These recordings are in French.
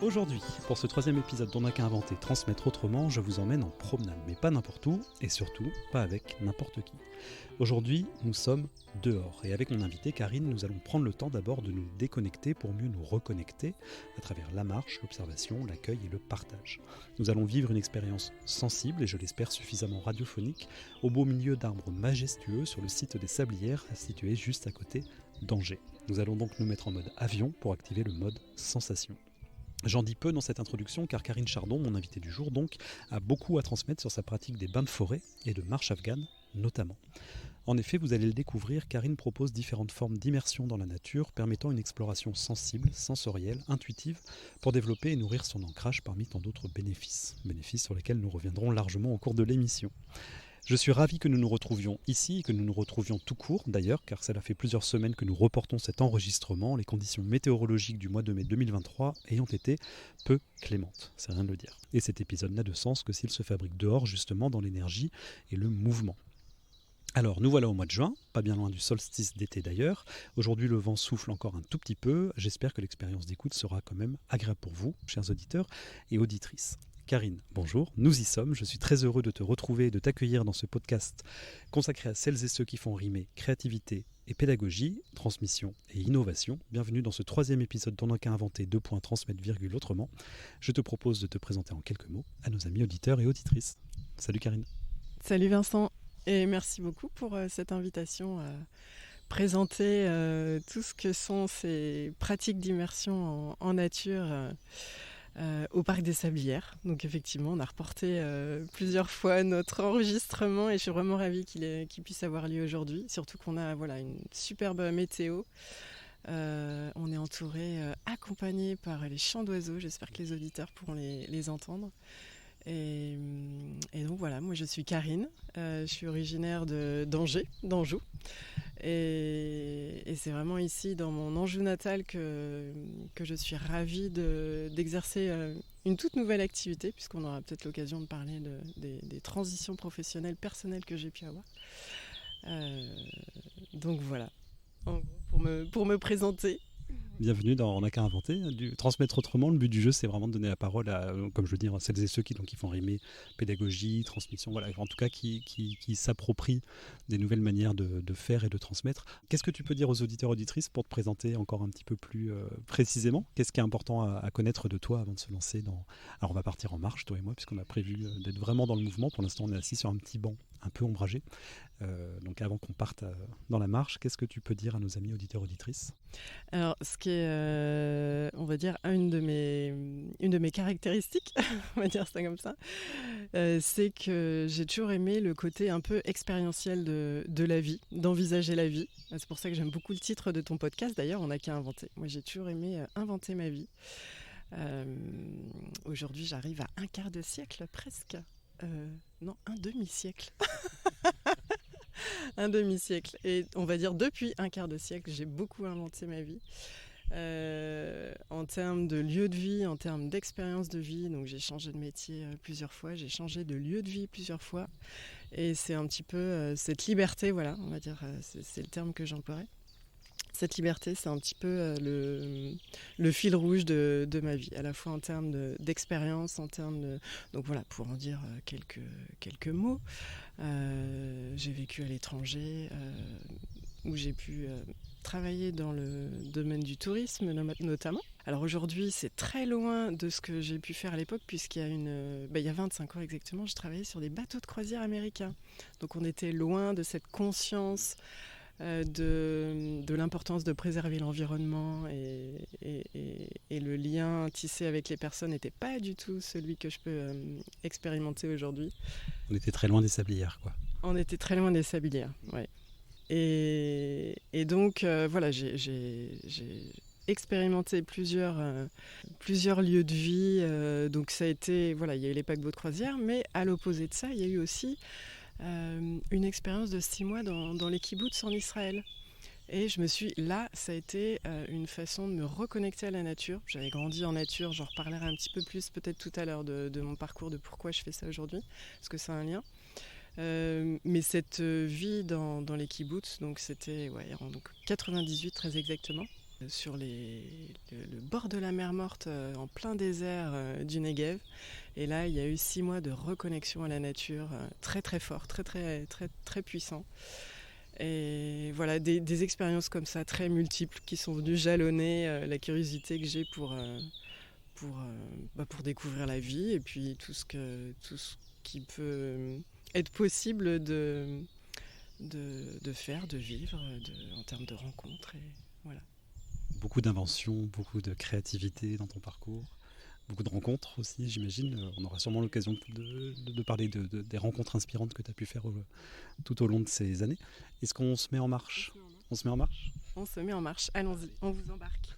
Aujourd'hui, pour ce troisième épisode d'On n'a qu'à inventer, transmettre autrement, je vous emmène en promenade, mais pas n'importe où, et surtout pas avec n'importe qui. Aujourd'hui, nous sommes dehors, et avec mon invitée Karine, nous allons prendre le temps d'abord de nous déconnecter pour mieux nous reconnecter à travers la marche, l'observation, l'accueil et le partage. Nous allons vivre une expérience sensible, et je l'espère suffisamment radiophonique, au beau milieu d'arbres majestueux sur le site des Sablières, situé juste à côté d'Angers. Nous allons donc nous mettre en mode avion pour activer le mode sensation. J'en dis peu dans cette introduction car Karine Chardon, mon invitée du jour donc, a beaucoup à transmettre sur sa pratique des bains de forêt et de marche afghane notamment. En effet, vous allez le découvrir, Karine propose différentes formes d'immersion dans la nature permettant une exploration sensible, sensorielle, intuitive pour développer et nourrir son ancrage parmi tant d'autres bénéfices. Bénéfices sur lesquels nous reviendrons largement au cours de l'émission. Je suis ravi que nous nous retrouvions ici et que nous nous retrouvions tout court d'ailleurs, car cela fait plusieurs semaines que nous reportons cet enregistrement, les conditions météorologiques du mois de mai 2023 ayant été peu clémentes, c'est rien de le dire. Et cet épisode n'a de sens que s'il se fabrique dehors, justement dans l'énergie et le mouvement. Alors, nous voilà au mois de juin, pas bien loin du solstice d'été d'ailleurs. Aujourd'hui, le vent souffle encore un tout petit peu. J'espère que l'expérience d'écoute sera quand même agréable pour vous, chers auditeurs et auditrices. Karine, bonjour, nous y sommes. Je suis très heureux de te retrouver et de t'accueillir dans ce podcast consacré à celles et ceux qui font rimer créativité et pédagogie, transmission et innovation. Bienvenue dans ce troisième épisode d'On n'a qu'à inventer, transmettre, autrement. Je te propose de te présenter en quelques mots à nos amis auditeurs et auditrices. Salut Karine. Salut Vincent, et merci beaucoup pour cette invitation à présenter tout ce que sont ces pratiques d'immersion en nature au Parc des Sablières. Donc effectivement, on a reporté plusieurs fois notre enregistrement et je suis vraiment ravie qu'il puisse avoir lieu aujourd'hui. Surtout qu'on a une superbe météo. On est entouré, accompagné par les chants d'oiseaux. J'espère que les auditeurs pourront les entendre. Et donc voilà, moi je suis Karine, je suis originaire d'Angers, d'Anjou. Et c'est vraiment ici, dans mon Anjou natal, que je suis ravie d'exercer une toute nouvelle activité, puisqu'on aura peut-être l'occasion de parler des transitions professionnelles, personnelles que j'ai pu avoir. Donc voilà, en gros, pour me présenter. Bienvenue dans On n'a qu'à inventer, transmettre autrement. Le but du jeu, c'est vraiment de donner la parole à, comme je veux dire, à celles et ceux qui font rimer pédagogie, transmission, voilà, en tout cas qui s'approprient des nouvelles manières de faire et de transmettre. Qu'est-ce que tu peux dire aux auditeurs auditrices pour te présenter encore un petit peu plus précisément ? Qu'est-ce qui est important à connaître de toi avant de se lancer dans... Alors on va partir en marche, toi et moi, puisqu'on a prévu d'être vraiment dans le mouvement. Pour l'instant, on est assis sur un petit banc un peu ombragé. Donc avant qu'on parte dans la marche, qu'est-ce que tu peux dire à nos amis auditeurs auditrices ? Alors, ce qui est, on va dire, une de mes caractéristiques, on va dire ça comme ça, c'est que j'ai toujours aimé le côté un peu expérientiel de la vie, d'envisager la vie. C'est pour ça que j'aime beaucoup le titre de ton podcast, d'ailleurs, On n'a qu'à inventer. Moi, j'ai toujours aimé inventer ma vie. Aujourd'hui, j'arrive à un quart de siècle presque. Non, un demi-siècle. Un demi-siècle. Et on va dire depuis un quart de siècle, j'ai beaucoup inventé ma vie. En termes de lieu de vie, en termes d'expérience de vie. Donc j'ai changé de métier plusieurs fois, j'ai changé de lieu de vie plusieurs fois. Et c'est un petit peu cette liberté, voilà, on va dire, c'est le terme que j'emploierais. Cette liberté, c'est un petit peu le fil rouge de ma vie, à la fois en termes d'expérience, en termes de... Donc voilà, pour en dire quelques mots, j'ai vécu à l'étranger, où j'ai pu travailler dans le domaine du tourisme notamment. Alors aujourd'hui, c'est très loin de ce que j'ai pu faire à l'époque, puisqu'il y a il y a 25 ans exactement, je travaillais sur des bateaux de croisière américains. Donc on était loin de cette conscience de l'importance de préserver l'environnement et le lien tissé avec les personnes n'était pas du tout celui que je peux expérimenter aujourd'hui. On était très loin des Sablières, quoi. On était très loin des Sablières, ouais. Et donc, voilà, j'ai expérimenté plusieurs lieux de vie. Donc ça a été, voilà, il y a eu les paquebots de croisière, mais à l'opposé de ça, il y a eu aussi une expérience de 6 mois dans les kibboutz en Israël. Et là, ça a été une façon de me reconnecter à la nature. J'avais grandi en nature, j'en reparlerai un petit peu plus peut-être tout à l'heure de mon parcours, de pourquoi je fais ça aujourd'hui, parce que c'est un lien. Mais cette vie dans les kibboutz, donc c'était en 98 très exactement. sur le bord de la mer Morte, en plein désert du Negev. Et là, il y a eu 6 mois de reconnexion à la nature, très très fort, très très très très puissant. Et voilà, des expériences comme ça, très multiples, qui sont venues jalonner la curiosité que j'ai pour découvrir la vie et puis tout ce qui peut être possible de faire, de vivre, en termes de rencontres. Et voilà. Beaucoup d'inventions, beaucoup de créativité dans ton parcours, beaucoup de rencontres aussi, j'imagine. On aura sûrement l'occasion de parler des rencontres inspirantes que tu as pu faire tout au long de ces années. Est-ce qu'on se met en marche ? On se met en marche ? On se met en marche, allons-y, on vous embarque.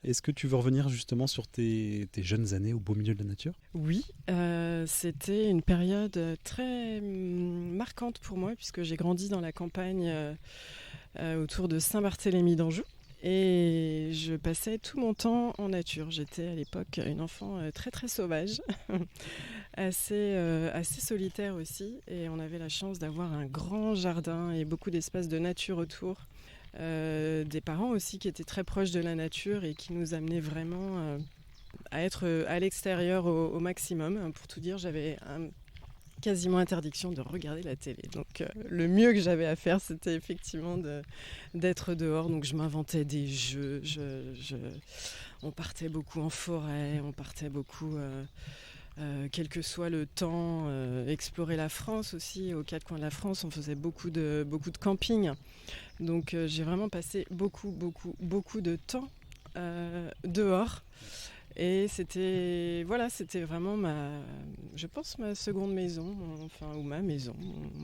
Est-ce que tu veux revenir justement sur tes jeunes années au beau milieu de la nature ? Oui, c'était une période très marquante pour moi puisque j'ai grandi dans la campagne autour de Saint-Barthélemy d'Anjou et je passais tout mon temps en nature. J'étais à l'époque une enfant très très sauvage, assez solitaire aussi, et on avait la chance d'avoir un grand jardin et beaucoup d'espace de nature autour. Des parents aussi qui étaient très proches de la nature et qui nous amenaient vraiment à être à l'extérieur au maximum. Pour tout dire, j'avais quasiment interdiction de regarder la télé. Donc le mieux que j'avais à faire, c'était effectivement d'être dehors. Donc je m'inventais des jeux, on partait beaucoup en forêt, on partait beaucoup... quel que soit le temps, explorer la France aussi, aux 4 coins de la France, on faisait beaucoup de camping. Donc j'ai vraiment passé beaucoup de temps dehors. Et c'était vraiment je pense ma seconde maison, ou ma maison,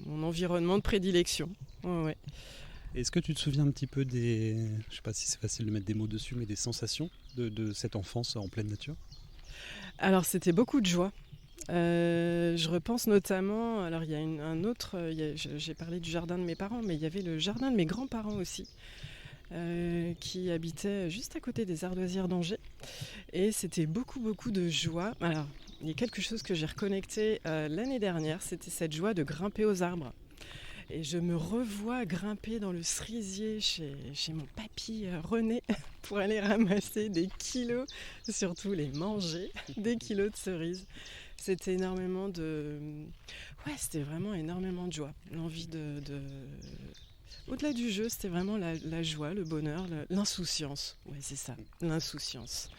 mon environnement de prédilection. Ouais. Est-ce que tu te souviens un petit peu je ne sais pas si c'est facile de mettre des mots dessus, mais des sensations de cette enfance en pleine nature ? Alors c'était beaucoup de joie. Je repense notamment, alors il y a un autre, j'ai parlé du jardin de mes parents, mais il y avait le jardin de mes grands-parents aussi, qui habitaient juste à côté des Ardoisières d'Angers. Et c'était beaucoup de joie. Alors il y a quelque chose que j'ai reconnecté l'année dernière, c'était cette joie de grimper aux arbres. Et je me revois grimper dans le cerisier chez mon papy René pour aller ramasser des kilos, surtout les manger, des kilos de cerises. C'était c'était vraiment énormément de joie. L'envie au-delà du jeu, c'était vraiment la joie, le bonheur, l'insouciance. Ouais, c'est ça, l'insouciance.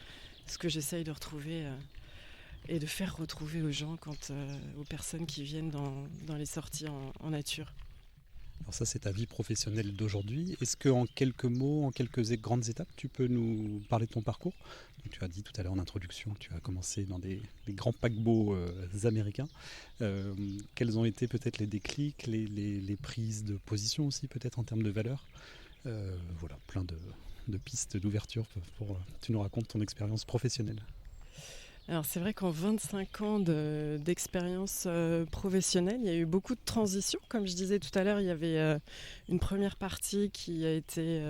Ce que j'essaye de retrouver et de faire retrouver aux gens, aux personnes qui viennent dans les sorties en nature. Alors ça, c'est ta vie professionnelle d'aujourd'hui. Est-ce qu'en quelques mots, en quelques grandes étapes, tu peux nous parler de ton parcours ? Donc, tu as dit tout à l'heure en introduction que tu as commencé dans des grands paquebots américains. Quels ont été peut-être les déclics, les prises de position aussi peut-être en termes de valeurs ? Voilà, plein de pistes d'ouverture pour que tu nous racontes ton expérience professionnelle. Alors c'est vrai qu'en 25 ans d'expérience professionnelle, il y a eu beaucoup de transitions. Comme je disais tout à l'heure, il y avait une première partie qui a été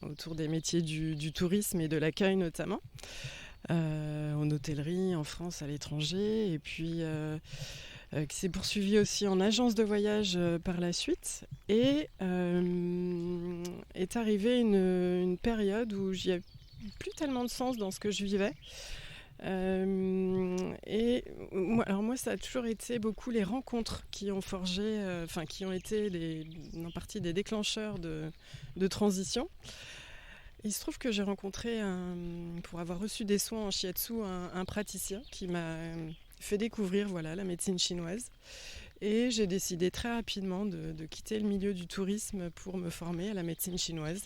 autour des métiers du tourisme et de l'accueil notamment, en hôtellerie, en France, à l'étranger, et puis qui s'est poursuivie aussi en agence de voyage par la suite. Et est arrivée une période où il n'y a plus tellement de sens dans ce que je vivais. Moi, ça a toujours été beaucoup les rencontres qui ont forgé, qui ont été en partie des déclencheurs de transition. Il se trouve que j'ai rencontré, pour avoir reçu des soins en shiatsu, un praticien qui m'a fait découvrir la médecine chinoise. Et j'ai décidé très rapidement de quitter le milieu du tourisme pour me former à la médecine chinoise.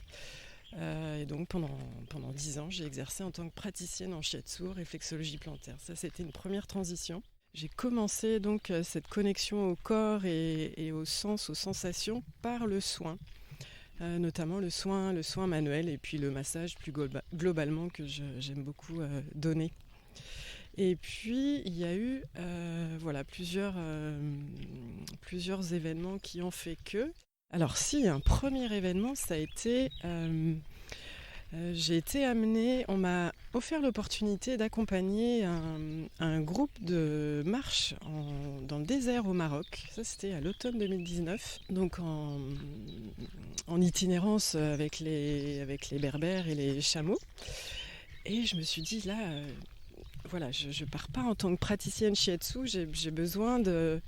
Et donc pendant 10 ans, j'ai exercé en tant que praticienne en shiatsu, réflexologie plantaire. Ça, c'était une première transition. J'ai commencé donc cette connexion au corps et au sens, aux sensations par le soin, notamment le soin manuel et puis le massage plus globalement que j'aime beaucoup donner. Et puis il y a eu plusieurs événements qui ont fait que... Alors si, un premier événement, ça a été... j'ai été amenée, on m'a offert l'opportunité d'accompagner un groupe de marche dans le désert au Maroc. Ça, c'était à l'automne 2019, donc en itinérance avec les berbères et les chameaux. Et je me suis dit, là, voilà, je pars pas en tant que praticienne shiatsu, j'ai besoin de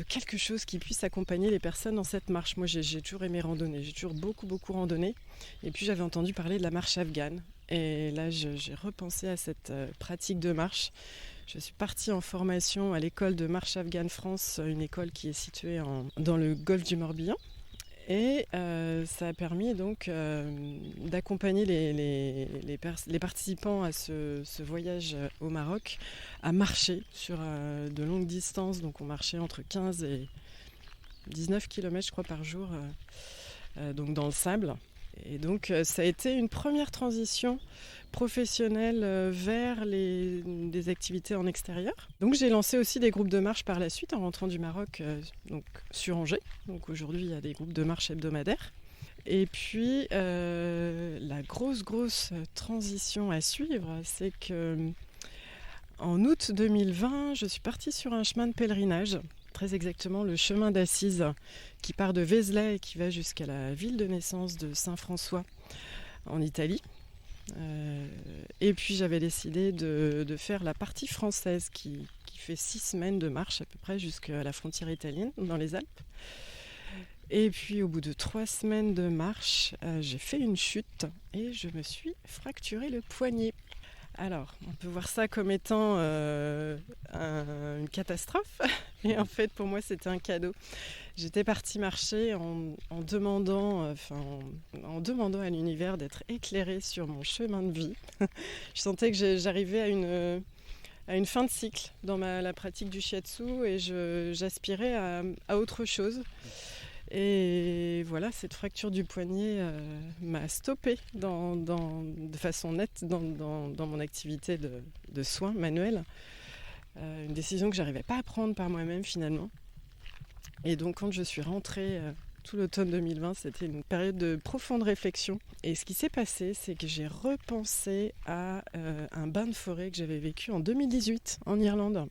quelque chose qui puisse accompagner les personnes dans cette marche. Moi, j'ai toujours aimé randonner, j'ai toujours beaucoup randonné. Et puis, j'avais entendu parler de la marche afghane. Et là, j'ai repensé à cette pratique de marche. Je suis partie en formation à l'école de marche afghane France, une école qui est située dans le golfe du Morbihan. Et ça a permis donc d'accompagner les participants à ce voyage au Maroc à marcher sur de longues distances. Donc on marchait entre 15 et 19 km je crois par jour donc dans le sable. Et donc ça a été une première transition professionnelle vers des activités en extérieur. Donc j'ai lancé aussi des groupes de marche par la suite en rentrant du Maroc donc sur Angers. Donc aujourd'hui il y a des groupes de marche hebdomadaires. Et puis la grosse transition à suivre, c'est que en août 2020, je suis partie sur un chemin de pèlerinage, très exactement le chemin d'Assise, qui part de Vézelay et qui va jusqu'à la ville de naissance de Saint-François en Italie. Et puis j'avais décidé de faire la partie française qui fait 6 semaines de marche à peu près jusqu'à la frontière italienne dans les Alpes. Et puis au bout de 3 semaines de marche, j'ai fait une chute et je me suis fracturé le poignet. Alors, on peut voir ça comme étant une catastrophe, et en fait pour moi c'était un cadeau. J'étais partie marcher en demandant à l'univers d'être éclairée sur mon chemin de vie. Je sentais que j'arrivais à une fin de cycle dans la pratique du shiatsu et j'aspirais à autre chose. Et voilà, cette fracture du poignet m'a stoppée de façon nette dans mon activité de soins manuels. Une décision que je n'arrivais pas à prendre par moi-même finalement. Et donc quand je suis rentrée tout l'automne 2020, c'était une période de profonde réflexion. Et ce qui s'est passé, c'est que j'ai repensé à un bain de forêt que j'avais vécu en 2018 en Irlande.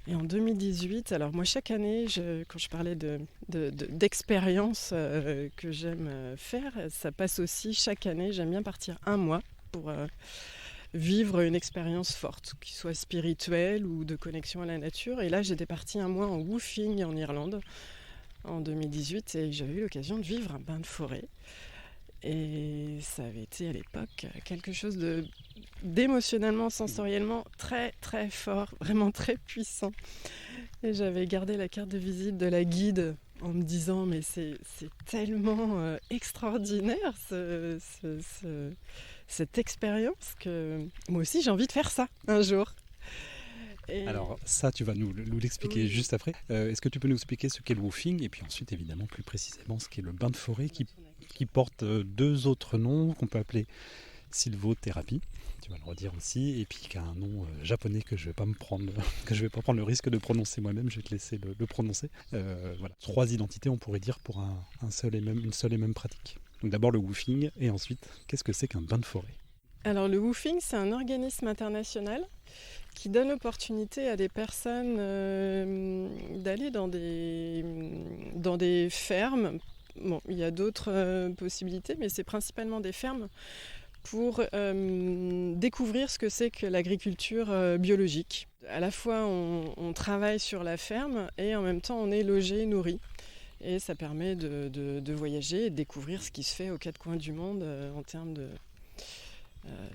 Et en 2018, alors moi chaque année, quand je parlais d'expérience que j'aime faire, ça passe aussi chaque année, j'aime bien partir un mois pour vivre une expérience forte, qui soit spirituelle ou de connexion à la nature. Et là, j'étais partie un mois en woofing en Irlande en 2018 et j'avais eu l'occasion de vivre un bain de forêt. Et ça avait été à l'époque quelque chose d'émotionnellement, sensoriellement très très fort, vraiment très puissant. Et j'avais gardé la carte de visite de la guide en me disant mais c'est tellement extraordinaire cette expérience que moi aussi j'ai envie de faire ça un jour. Et... Alors ça, tu vas nous l'expliquer juste après. Est-ce que tu peux nous expliquer ce qu'est le woofing et puis ensuite évidemment plus précisément ce qu'est le bain de forêt qui porte 2 autres noms qu'on peut appeler sylvothérapie, tu vas le redire aussi, et puis qui a un nom japonais que je vais pas prendre le risque de prononcer moi-même, je vais te laisser le prononcer. Voilà, 3 identités on pourrait dire pour une seule et même pratique. Donc d'abord le woofing et ensuite qu'est-ce que c'est qu'un bain de forêt ? Alors le woofing, c'est un organisme international qui donne l'opportunité à des personnes d'aller dans des fermes. Bon, il y a d'autres possibilités, mais c'est principalement des fermes pour découvrir ce que c'est que l'agriculture biologique. À la fois, on travaille sur la ferme et en même temps, on est logé, nourri. Et ça permet de voyager et de découvrir ce qui se fait aux 4 coins du monde en termes de...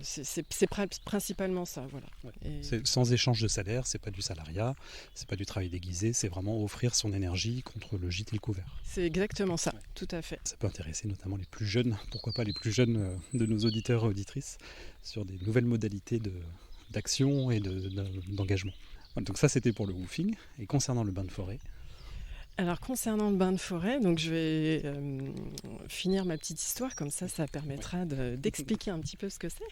c'est principalement ça, voilà. Ouais. C'est sans échange de salaire, c'est pas du salariat, c'est pas du travail déguisé, c'est vraiment offrir son énergie contre le gîte et le couvert. C'est exactement ça, ouais. Tout à fait. Ça peut intéresser notamment les plus jeunes, pourquoi pas les plus jeunes de nos auditeurs et auditrices, sur des nouvelles modalités d'action et d'engagement. Voilà, donc ça c'était pour le woofing, et concernant le bain de forêt. Alors concernant le bain de forêt, donc je vais finir ma petite histoire, comme ça permettra d'expliquer un petit peu ce que c'est.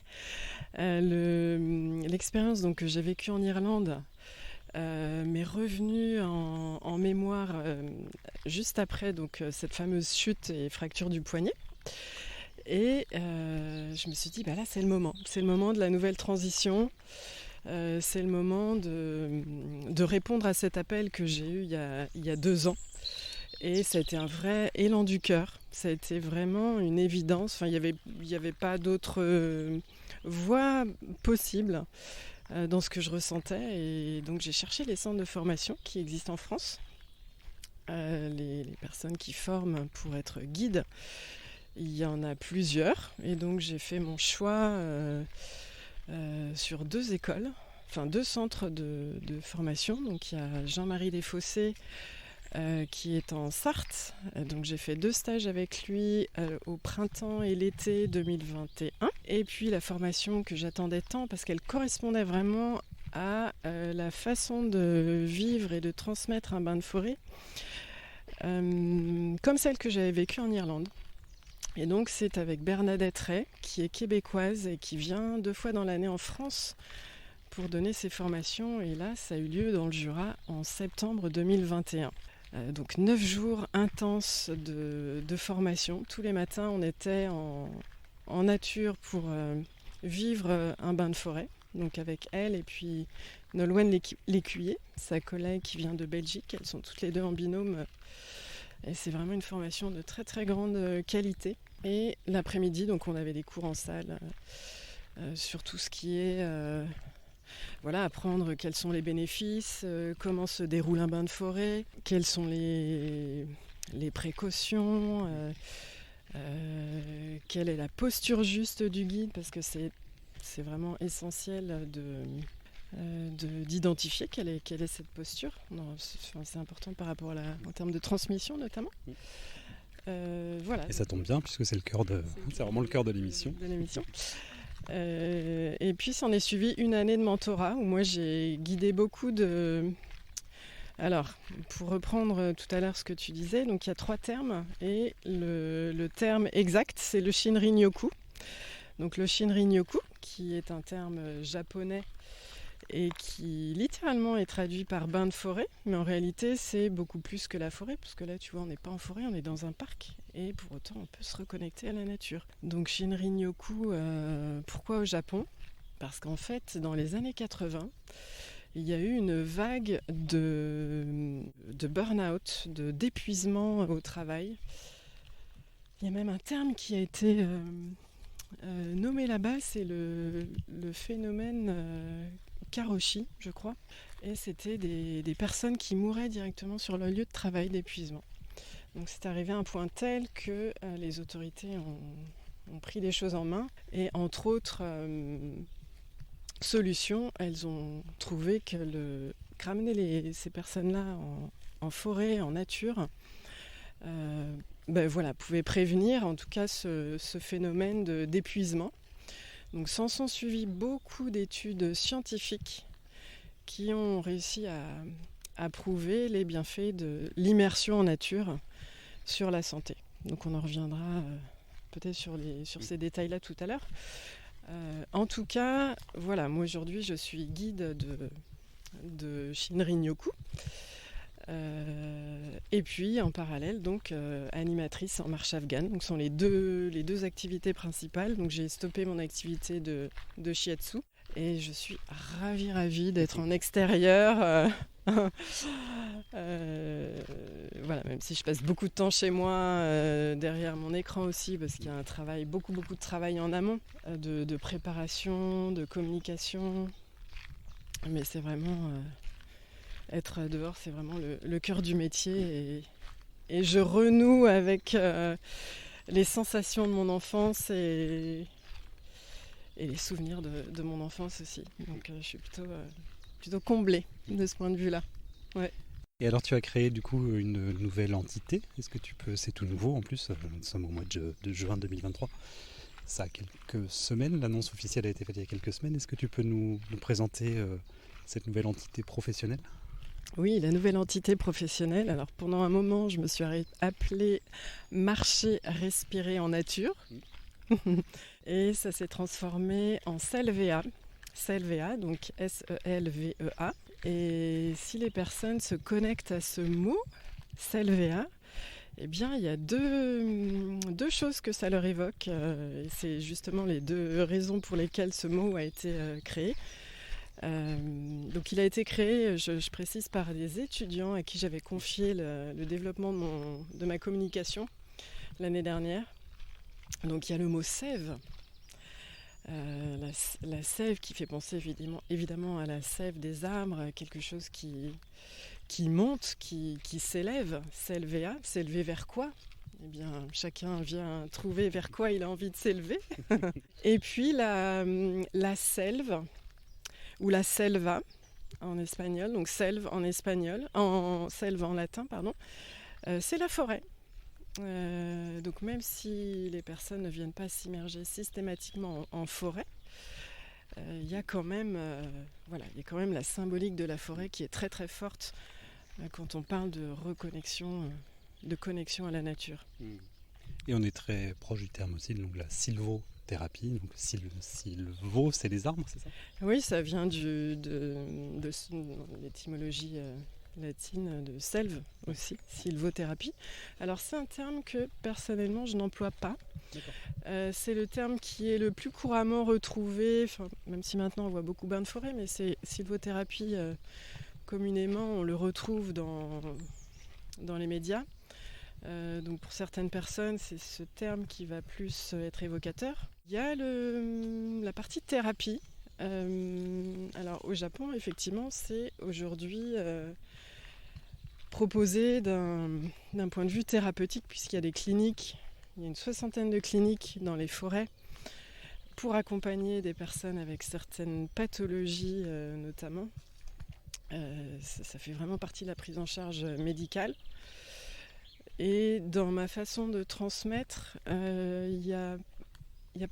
L'expérience donc, que j'ai vécue en Irlande m'est revenue en mémoire juste après donc, cette fameuse chute et fracture du poignet. Et je me suis dit, là c'est le moment de la nouvelle transition. C'est le moment de répondre à cet appel que j'ai eu il y a 2 ans Et ça a été un vrai élan du cœur. Ça a été vraiment une évidence. Enfin, il y avait pas d'autre voie possible dans ce que je ressentais. Et donc, j'ai cherché les centres de formation qui existent en France. Les personnes qui forment pour être guide. Il y en a plusieurs. Et donc, j'ai fait mon choix sur 2 écoles. Enfin, 2 centres de formation. Donc, il y a Jean-Marie Desfossés qui est en Sarthe. Donc j'ai fait 2 stages avec lui au printemps et l'été 2021. Et puis la formation que j'attendais tant parce qu'elle correspondait vraiment à la façon de vivre et de transmettre un bain de forêt comme celle que j'avais vécue en Irlande. Et donc c'est avec Bernadette Ray, qui est québécoise et qui vient 2 fois dans l'année en France pour donner ses formations. Et là, ça a eu lieu dans le Jura en septembre 2021. Donc 9 jours intenses de formation. Tous les matins, on était en nature pour vivre un bain de forêt. Donc avec elle et puis Nolwenn Lécuyer, sa collègue qui vient de Belgique. Elles sont toutes les 2 en binôme. Et c'est vraiment une formation de très très grande qualité. Et l'après-midi, donc on avait des cours en salle sur tout ce qui est... apprendre quels sont les bénéfices, comment se déroule un bain de forêt, quelles sont les précautions, quelle est la posture juste du guide, parce que c'est vraiment essentiel d'identifier quelle est cette posture. C'est important par rapport en termes de transmission notamment. Et ça tombe bien puisque c'est vraiment le cœur de l'émission. Et puis s'en est suivi une année de mentorat où moi j'ai guidé beaucoup de... Alors, pour reprendre tout à l'heure ce que tu disais, donc il y a 3 termes et le terme exact c'est le Shinrin-yoku. Donc le Shinrin-yoku qui est un terme japonais et qui littéralement est traduit par bain de forêt, mais en réalité c'est beaucoup plus que la forêt, parce que là tu vois on n'est pas en forêt, on est dans un parc, et pour autant on peut se reconnecter à la nature. Donc Shinrin-yoku, pourquoi au Japon ? Parce qu'en fait dans les années 80, il y a eu une vague de burn-out, d'épuisement au travail. Il y a même un terme qui a été nommé là-bas, c'est le phénomène... Karoshi, je crois, et c'était des personnes qui mouraient directement sur leur lieu de travail d'épuisement. Donc c'est arrivé à un point tel que les autorités ont pris les choses en main et entre autres solutions, elles ont trouvé que ramener ces personnes-là en forêt, en nature, pouvait prévenir en tout cas ce phénomène d'épuisement. Donc s'en sont suivis beaucoup d'études scientifiques qui ont réussi à prouver les bienfaits de l'immersion en nature sur la santé. Donc on en reviendra peut-être sur ces détails-là tout à l'heure. En tout cas, voilà, moi aujourd'hui je suis guide de Shinrin-yoku. Et puis en parallèle donc animatrice en marche afghane. Donc ce sont les deux activités principales. Donc j'ai stoppé mon activité de shiatsu et je suis ravie d'être en extérieur. Même si je passe beaucoup de temps chez moi derrière mon écran aussi, parce qu'il y a un travail, beaucoup de travail en amont de préparation, de communication. Mais c'est vraiment être dehors, c'est vraiment le cœur du métier et je renoue avec les sensations de mon enfance et les souvenirs de mon enfance aussi. Donc je suis plutôt comblée de ce point de vue-là. Ouais. Et alors tu as créé du coup une nouvelle entité. Est-ce que c'est tout nouveau en plus, nous sommes au mois de juin 2023. Ça a quelques semaines, l'annonce officielle a été faite il y a quelques semaines. Est-ce que tu peux nous présenter cette nouvelle entité professionnelle ? Oui, la nouvelle entité professionnelle. Alors pendant un moment, je me suis appelée Marcher, respirer en nature. Et ça s'est transformé en Selvéa. Selvéa, donc S-E-L-V-E-A. Et si les personnes se connectent à ce mot, Selvéa, eh bien, il y a deux choses que ça leur évoque. Et c'est justement les 2 raisons pour lesquelles ce mot a été créé. Donc il a été créé, je précise, par des étudiants à qui j'avais confié le développement de ma communication l'année dernière. Donc il y a le mot sève, la sève qui fait penser évidemment à la sève des arbres, quelque chose qui monte, qui s'élève, s'élever vers quoi ? Eh bien, chacun vient trouver vers quoi il a envie de s'élever. Et puis la selve, ou la selva en espagnol, donc selve en espagnol, selve en latin, pardon, c'est la forêt. Donc même si les personnes ne viennent pas s'immerger systématiquement en forêt, il y a quand même la symbolique de la forêt qui est très très forte quand on parle de reconnexion, de connexion à la nature. Et on est très proche du terme aussi, donc la sylvothérapie. Donc sylvo, c'est les arbres, c'est ça ? Oui, ça vient de l'étymologie latine de selve aussi, sylvothérapie. Alors c'est un terme que personnellement je n'emploie pas. C'est le terme qui est le plus couramment retrouvé, même si maintenant on voit beaucoup bains de forêt, mais c'est sylvothérapie communément, on le retrouve dans les médias. Donc pour certaines personnes, c'est ce terme qui va plus être évocateur. Il y a la partie thérapie. Alors au Japon, effectivement, c'est aujourd'hui proposé d'un point de vue thérapeutique, puisqu'il y a des cliniques, il y a une 60aine de cliniques dans les forêts pour accompagner des personnes avec certaines pathologies notamment. Ça fait vraiment partie de la prise en charge médicale. Et dans ma façon de transmettre, il n'y a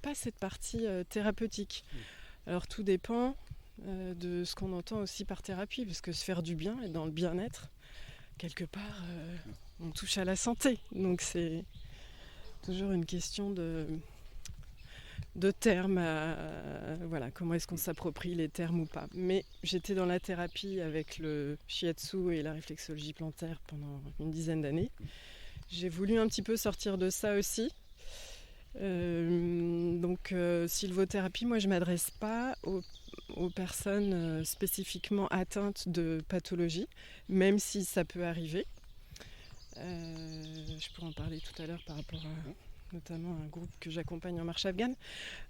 pas cette partie thérapeutique. Alors tout dépend de ce qu'on entend aussi par thérapie, parce que se faire du bien et dans le bien-être, quelque part, on touche à la santé. Donc c'est toujours une question de termes, comment est-ce qu'on s'approprie les termes ou pas. Mais j'étais dans la thérapie avec le shiatsu et la réflexologie plantaire pendant une dizaine d'années. J'ai voulu un petit peu sortir de ça aussi. Sylvothérapie, moi je ne m'adresse pas aux personnes spécifiquement atteintes de pathologie, même si ça peut arriver. Je pourrais en parler tout à l'heure par rapport à notamment un groupe que j'accompagne en marche afghane.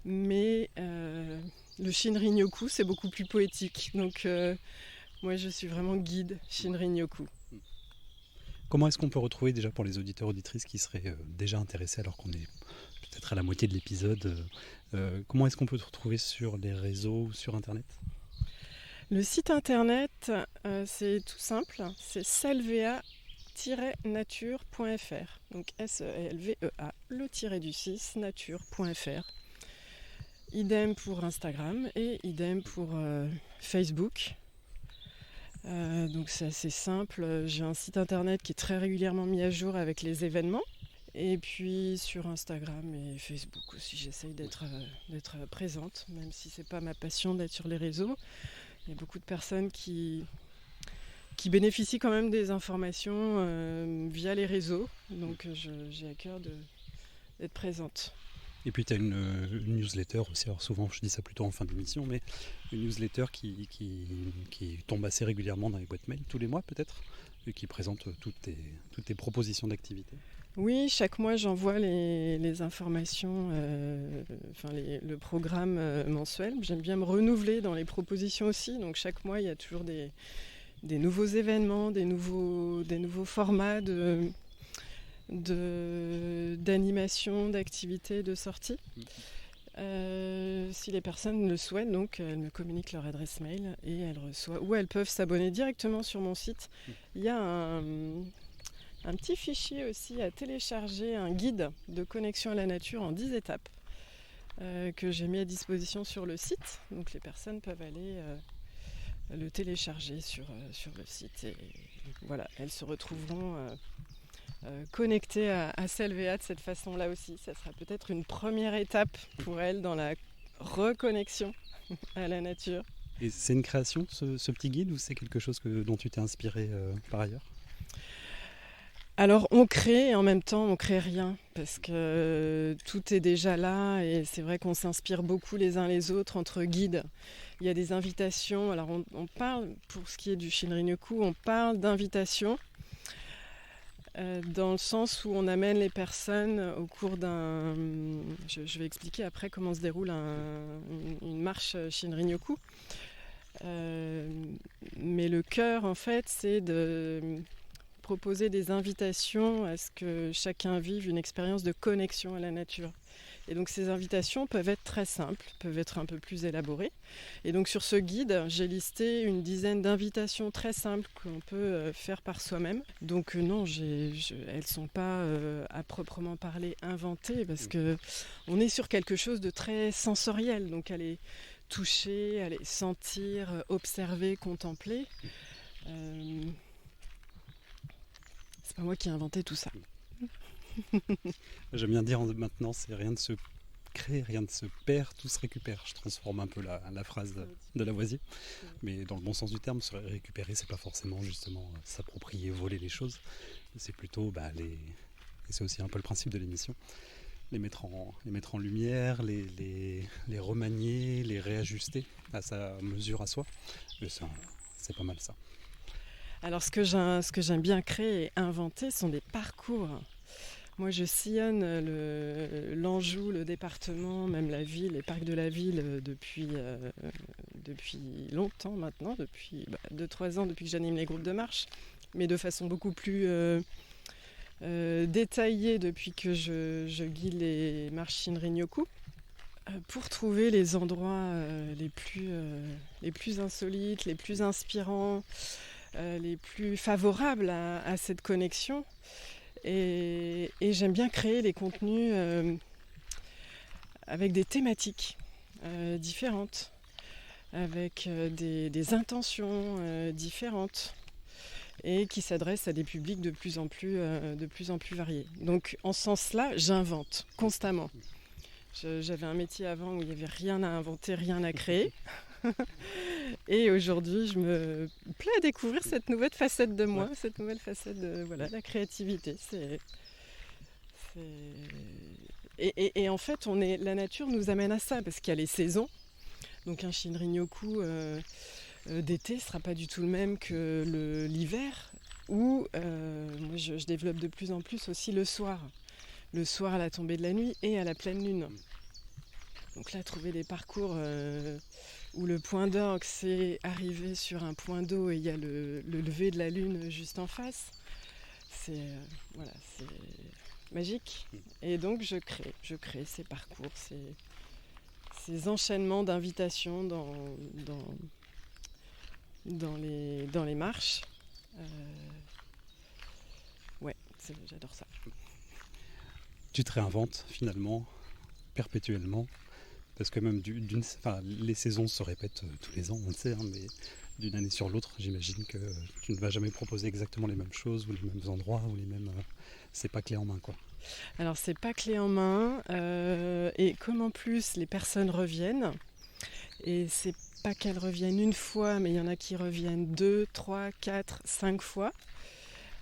Mais le Shinrin-yoku, c'est beaucoup plus poétique. Donc moi je suis vraiment guide Shinrin-yoku. Comment est-ce qu'on peut retrouver, déjà pour les auditeurs auditrices qui seraient déjà intéressés alors qu'on est peut-être à la moitié de l'épisode, comment est-ce qu'on peut te retrouver sur les réseaux ou sur internet ? Le site internet, c'est tout simple, c'est selvea-nature.fr, donc SELVEA, le-6 nature.fr. Idem pour Instagram et idem pour Facebook. Donc c'est assez simple, j'ai un site internet qui est très régulièrement mis à jour avec les événements. Et puis sur Instagram et Facebook aussi, j'essaye d'être présente, même si c'est pas ma passion d'être sur les réseaux. Il y a beaucoup de personnes qui bénéficient quand même des informations via les réseaux, donc j'ai à cœur d'être présente. Et puis tu as une newsletter aussi, alors souvent je dis ça plutôt en fin d'émission, mais une newsletter qui tombe assez régulièrement dans les boîtes mail, tous les mois peut-être, et qui présente toutes tes propositions d'activités. Oui, chaque mois j'envoie les informations, le programme mensuel. J'aime bien me renouveler dans les propositions aussi, donc chaque mois il y a toujours des nouveaux événements, des nouveaux formats d'animation, d'activités, de sorties. Si les personnes le souhaitent, donc elles me communiquent leur adresse mail et elles reçoivent, ou elles peuvent s'abonner directement sur mon site. Il y a un petit fichier aussi à télécharger, un guide de connexion à la nature en 10 étapes que j'ai mis à disposition sur le site. Donc les personnes peuvent aller le télécharger sur le site et voilà, elles se retrouveront connectées à Selvea de cette façon-là aussi. Ça sera peut-être une première étape pour elles dans la reconnexion à la nature. Et c'est une création, ce petit guide, ou c'est quelque chose dont tu t'es inspiré par ailleurs ? Alors on crée et en même temps on crée rien parce que tout est déjà là et c'est vrai qu'on s'inspire beaucoup les uns les autres entre guides Il y a des invitations. Alors on parle, pour ce qui est du Shinrin-yoku, on parle d'invitations dans le sens où on amène les personnes au cours d'un... Je vais expliquer après comment se déroule une marche Shinrin-yoku. Mais le cœur, en fait, c'est de proposer des invitations à ce que chacun vive une expérience de connexion à la nature. Et donc ces invitations peuvent être très simples, peuvent être un peu plus élaborées. Et donc sur ce guide, j'ai listé une dizaine d'invitations très simples qu'on peut faire par soi-même. Donc non, elles ne sont pas à proprement parler inventées, parce qu'on est sur quelque chose de très sensoriel. Donc aller toucher, aller sentir, observer, contempler. C'est pas moi qui ai inventé tout ça. J'aime bien dire maintenant, c'est rien ne se crée, rien ne se perd, tout se récupère. Je transforme un peu la phrase de Lavoisier, mais dans le bon sens du terme, se récupérer, c'est pas forcément justement s'approprier, voler les choses, c'est plutôt et c'est aussi un peu le principe de l'émission, les mettre en lumière, les remanier, les réajuster à sa mesure à soi. Et ça, c'est pas mal ça. Alors ce que j'aime bien créer et inventer sont des parcours. Moi, je sillonne l'Anjou, le département, même la ville, les parcs de la ville depuis longtemps maintenant, depuis 2-3 ans, depuis que j'anime les groupes de marche, mais de façon beaucoup plus détaillée depuis que je guide les marches Shinrin-yoku, pour trouver les endroits les plus insolites, les plus inspirants, les plus favorables à cette connexion. Et j'aime bien créer les contenus avec des thématiques différentes, avec des intentions différentes, et qui s'adressent à des publics de plus en plus variés. Donc en ce sens-là, j'invente constamment. J'avais un métier avant où il n'y avait rien à inventer, rien à créer. Et aujourd'hui, je me plais à découvrir cette nouvelle facette de moi, cette nouvelle facette de la créativité. Et en fait, la nature nous amène à ça, parce qu'il y a les saisons. Donc un Shinrin-yoku d'été ne sera pas du tout le même que l'hiver, où moi je développe de plus en plus aussi le soir à la tombée de la nuit et à la pleine lune. Donc là, trouver des parcours où le point d'orgue, c'est arriver sur un point d'eau et il y a le lever de la lune juste en face, c'est magique. Et donc je crée ces parcours, ces enchaînements d'invitations dans les marches. J'adore ça. Tu te réinventes finalement perpétuellement, parce que même les saisons se répètent tous les ans, on le sait, mais d'une année sur l'autre, j'imagine que tu ne vas jamais proposer exactement les mêmes choses ou les mêmes endroits ou les mêmes. C'est pas clé en main, quoi. Alors c'est pas clé en main, et comme en plus les personnes reviennent, et c'est pas qu'elles reviennent une fois, mais il y en a qui reviennent 2, 3, 4, 5 fois.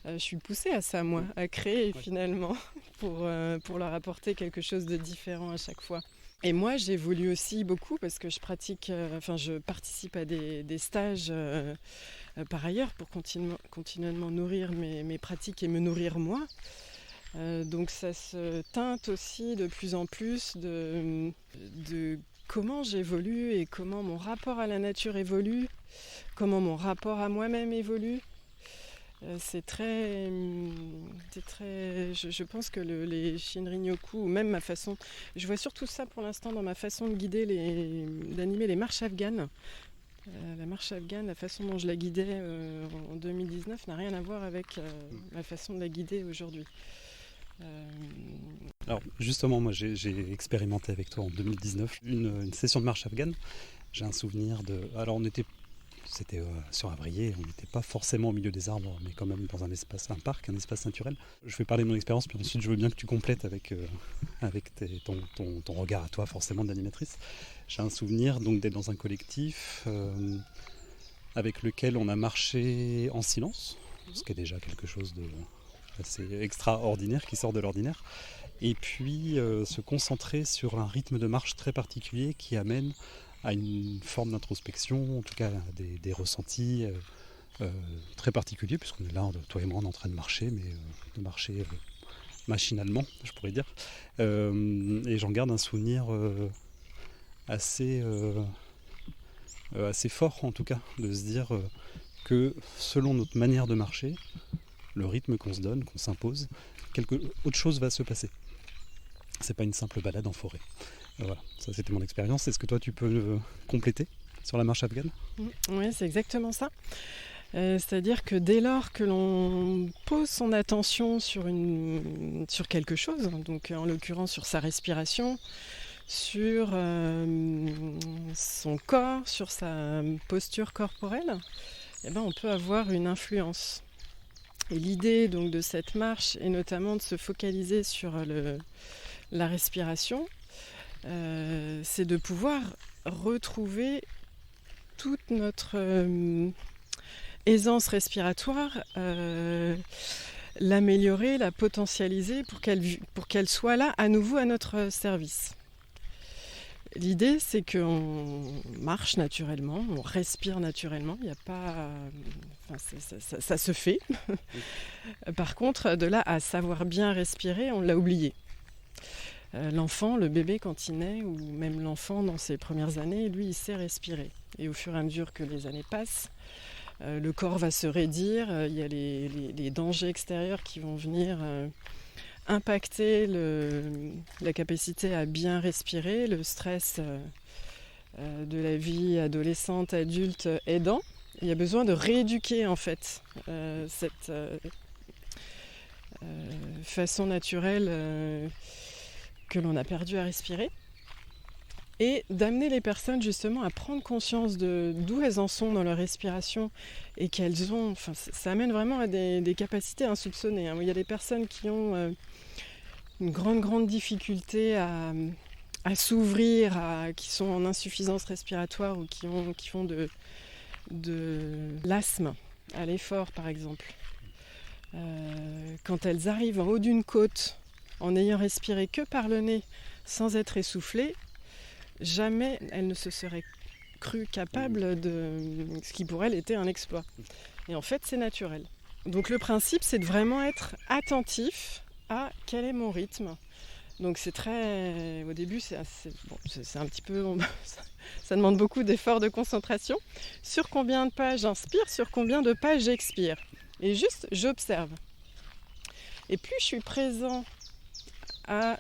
Je suis poussée à ça, moi, à créer finalement, pour leur apporter quelque chose de différent à chaque fois. Et moi, j'évolue aussi beaucoup parce que je participe à des stages par ailleurs pour continuellement nourrir mes pratiques et me nourrir moi. Donc ça se teinte aussi de plus en plus de comment j'évolue et comment mon rapport à la nature évolue, comment mon rapport à moi-même évolue. Je pense que les Shinrin-yoku, ou même ma façon, je vois surtout ça pour l'instant dans ma façon de d'animer les marches afghanes. La marche afghane, la façon dont je la guidais en 2019 n'a rien à voir avec la façon de la guider aujourd'hui. Alors justement, moi j'ai expérimenté avec toi en 2019 une session de marche afghane. J'ai un souvenir alors c'était sur Avrier, on n'était pas forcément au milieu des arbres, mais quand même dans un parc, un espace naturel. Je vais parler de mon expérience, puis ensuite je veux bien que tu complètes avec ton regard à toi, forcément, d'animatrice. J'ai un souvenir donc d'être dans un collectif avec lequel on a marché en silence, ce qui est déjà quelque chose d'assez extraordinaire, qui sort de l'ordinaire, et puis se concentrer sur un rythme de marche très particulier qui amène à une forme d'introspection, en tout cas des ressentis très particuliers, puisqu'on est là, toi et moi, on est en train de marcher, mais de marcher machinalement, je pourrais dire. Et j'en garde un souvenir assez fort, en tout cas, de se dire que selon notre manière de marcher, le rythme qu'on se donne, qu'on s'impose, autre chose va se passer. C'est pas une simple balade en forêt. Voilà, ça c'était mon expérience. Est-ce que toi tu peux compléter sur la marche afghane ? Oui, c'est exactement ça. C'est-à-dire que dès lors que l'on pose son attention sur quelque chose, donc en l'occurrence sur sa respiration, sur son corps, sur sa posture corporelle, eh ben, on peut avoir une influence. Et l'idée donc, de cette marche est notamment de se focaliser sur la respiration, c'est de pouvoir retrouver toute notre aisance respiratoire, l'améliorer, la potentialiser pour qu'elle soit là à nouveau à notre service. L'idée, c'est qu'on marche naturellement, on respire naturellement, il n'y a pas... ça se fait. Par contre, de là à savoir bien respirer, on l'a oublié. L'enfant, le bébé quand il naît, ou même l'enfant dans ses premières années, lui, il sait respirer. Et au fur et à mesure que les années passent, le corps va se raidir, il y a les dangers extérieurs qui vont venir impacter la capacité à bien respirer, le stress de la vie adolescente, adulte aidant. Il y a besoin de rééduquer en fait cette façon naturelle que l'on a perdu à respirer, et d'amener les personnes justement à prendre conscience d'où elles en sont dans leur respiration et qu'elles ont, ça amène vraiment à des capacités insoupçonnées. Il y a des personnes qui ont une grande difficulté à s'ouvrir, qui sont en insuffisance respiratoire ou qui font de l'asthme à l'effort par exemple. Quand elles arrivent en haut d'une côte en ayant respiré que par le nez sans être essoufflées, jamais elles ne se seraient crues capables de ce qui pour elles était un exploit. Et en fait, c'est naturel. Donc le principe, c'est de vraiment être attentif à quel est mon rythme. Donc c'est très... Au début, c'est un petit peu... Ça demande beaucoup d'efforts de concentration. Sur combien de pas j'inspire, sur combien de pas j'expire. Et juste, j'observe. Et plus je suis présent à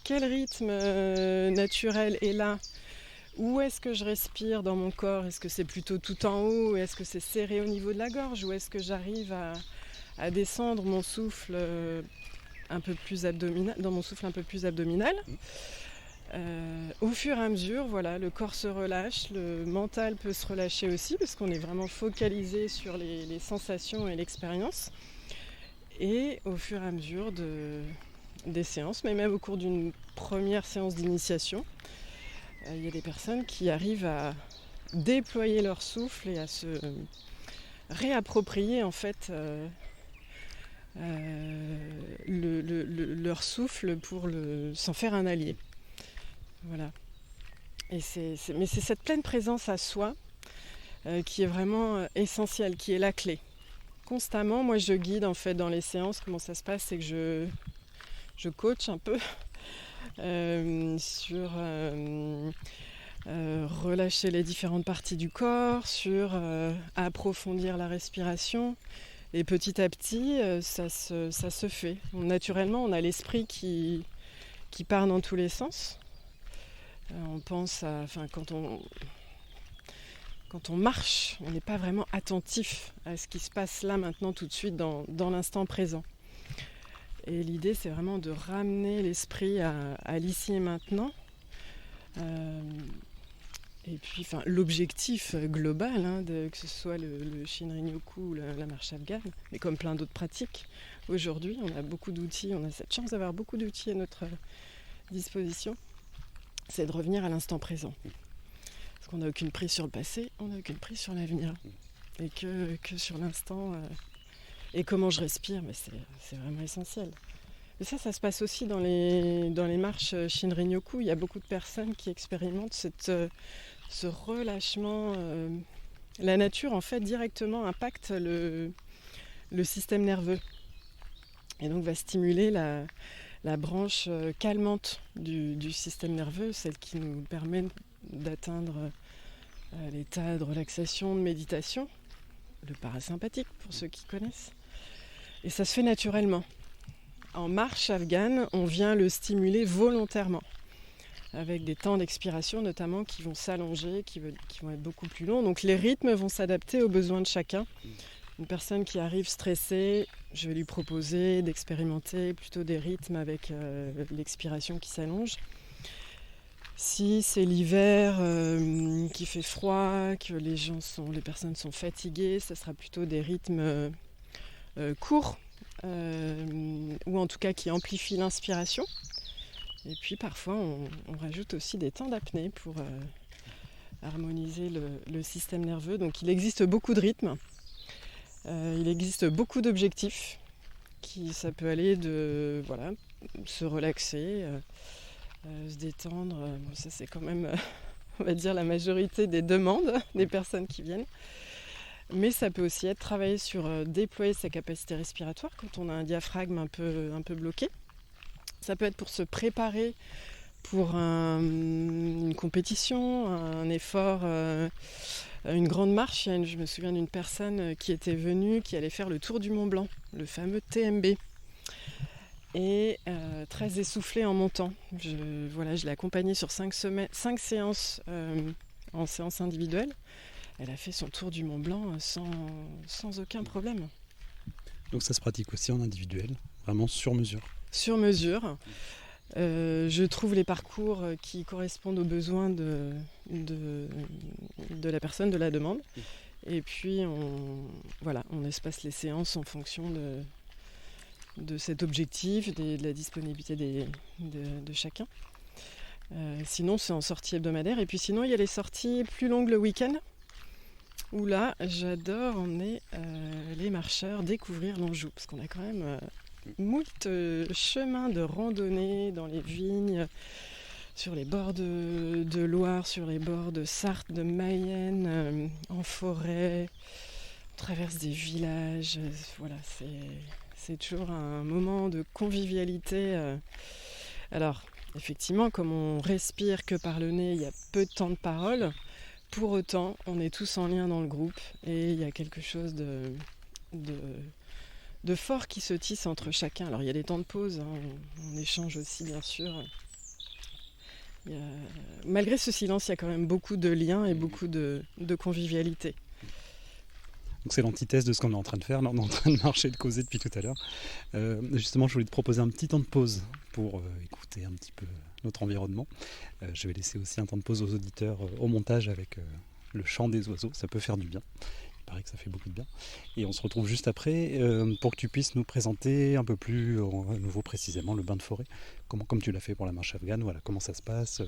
quel rythme naturel est là, où est-ce que je respire dans mon corps, est-ce que c'est plutôt tout en haut, est-ce que c'est serré au niveau de la gorge, ou est-ce que j'arrive à descendre mon souffle un peu plus abdominal, dans mon souffle un peu plus abdominal. Au fur et à mesure, voilà, le corps se relâche, le mental peut se relâcher aussi, parce qu'on est vraiment focalisé sur les sensations et l'expérience. Et au fur et à mesure des séances, mais même au cours d'une première séance d'initiation, il y a des personnes qui arrivent à déployer leur souffle et à se réapproprier en fait leur souffle pour s'en faire un allié. Voilà. Mais c'est cette pleine présence à soi qui est vraiment essentielle, qui est la clé. Constamment, moi je guide en fait dans les séances. Comment ça se passe, c'est que je coach un peu sur relâcher les différentes parties du corps, sur approfondir la respiration. Et petit à petit, ça se fait. Naturellement, on a l'esprit qui part dans tous les sens. On pense à... Quand on marche, on n'est pas vraiment attentif à ce qui se passe là, maintenant, tout de suite, dans l'instant présent. Et l'idée, c'est vraiment de ramener l'esprit à l'ici et maintenant. Et puis, l'objectif global, que ce soit le Shinrin-yoku ou la marche afghane, mais comme plein d'autres pratiques, aujourd'hui, on a beaucoup d'outils, on a cette chance d'avoir beaucoup d'outils à notre disposition, c'est de revenir à l'instant présent. Parce qu'on n'a aucune prise sur le passé, on n'a aucune prise sur l'avenir. Et que sur l'instant... et comment je respire, mais c'est vraiment essentiel. Et ça se passe aussi dans les marches Shinrin-yoku. Il y a beaucoup de personnes qui expérimentent ce relâchement. La nature, en fait, directement impacte le système nerveux. Et donc va stimuler la branche calmante du système nerveux, celle qui nous permet d'atteindre l'état de relaxation, de méditation, le parasympathique pour ceux qui connaissent. Et ça se fait naturellement. En marche afghane, on vient le stimuler volontairement, avec des temps d'expiration notamment qui vont s'allonger, qui vont être beaucoup plus longs. Donc les rythmes vont s'adapter aux besoins de chacun. Une personne qui arrive stressée, je vais lui proposer d'expérimenter plutôt des rythmes avec l'expiration qui s'allonge. Si c'est l'hiver, qu'il fait froid, que les personnes sont fatiguées, ça sera plutôt des rythmes courts, ou en tout cas qui amplifient l'inspiration. Et puis parfois on rajoute aussi des temps d'apnée pour harmoniser le système nerveux. Donc il existe beaucoup de rythmes, il existe beaucoup d'objectifs. Ça peut aller de se relaxer, se détendre. Ça c'est quand même on va dire la majorité des demandes des personnes qui viennent. Mais ça peut aussi être travailler sur déployer sa capacité respiratoire quand on a un diaphragme un peu bloqué. Ça peut être pour se préparer pour une compétition, un effort, une grande marche. Je me souviens d'une personne qui était venue, qui allait faire le tour du Mont Blanc, le fameux TMB. Et très essoufflée en montant. Je l'ai accompagnée sur 5 séances en séance individuelle. Elle a fait son tour du Mont Blanc sans aucun problème. Donc ça se pratique aussi en individuel, vraiment sur mesure. Sur mesure. Je trouve les parcours qui correspondent aux besoins de la personne, de la demande. Et puis on espace les séances en fonction de cet objectif, de la disponibilité de chacun. Sinon c'est en sortie hebdomadaire. Et puis sinon il y a les sorties plus longues le week-end. Où là, j'adore emmener les marcheurs découvrir l'Anjou, parce qu'on a quand même moult chemins de randonnée dans les vignes, sur les bords de Loire, sur les bords de Sarthe, de Mayenne, en forêt. On traverse des villages. C'est toujours un moment de convivialité. Alors, effectivement, comme on respire que par le nez, il y a peu de temps de parole. Pour autant, on est tous en lien dans le groupe et il y a quelque chose de fort qui se tisse entre chacun. Alors il y a des temps de pause, on échange aussi bien sûr. Malgré ce silence, il y a quand même beaucoup de liens et beaucoup de convivialité. Donc c'est l'antithèse de ce qu'on est en train de faire. Là, on est en train de marcher, de causer depuis tout à l'heure. Justement, je voulais te proposer un petit temps de pause pour écouter un petit peu notre environnement. Je vais laisser aussi un temps de pause aux auditeurs au montage avec le chant des oiseaux. Ça peut faire du bien. Il paraît que ça fait beaucoup de bien. Et on se retrouve juste après pour que tu puisses nous présenter un peu plus à nouveau précisément le bain de forêt. Comme tu l'as fait pour la marche afghane, voilà, comment ça se passe.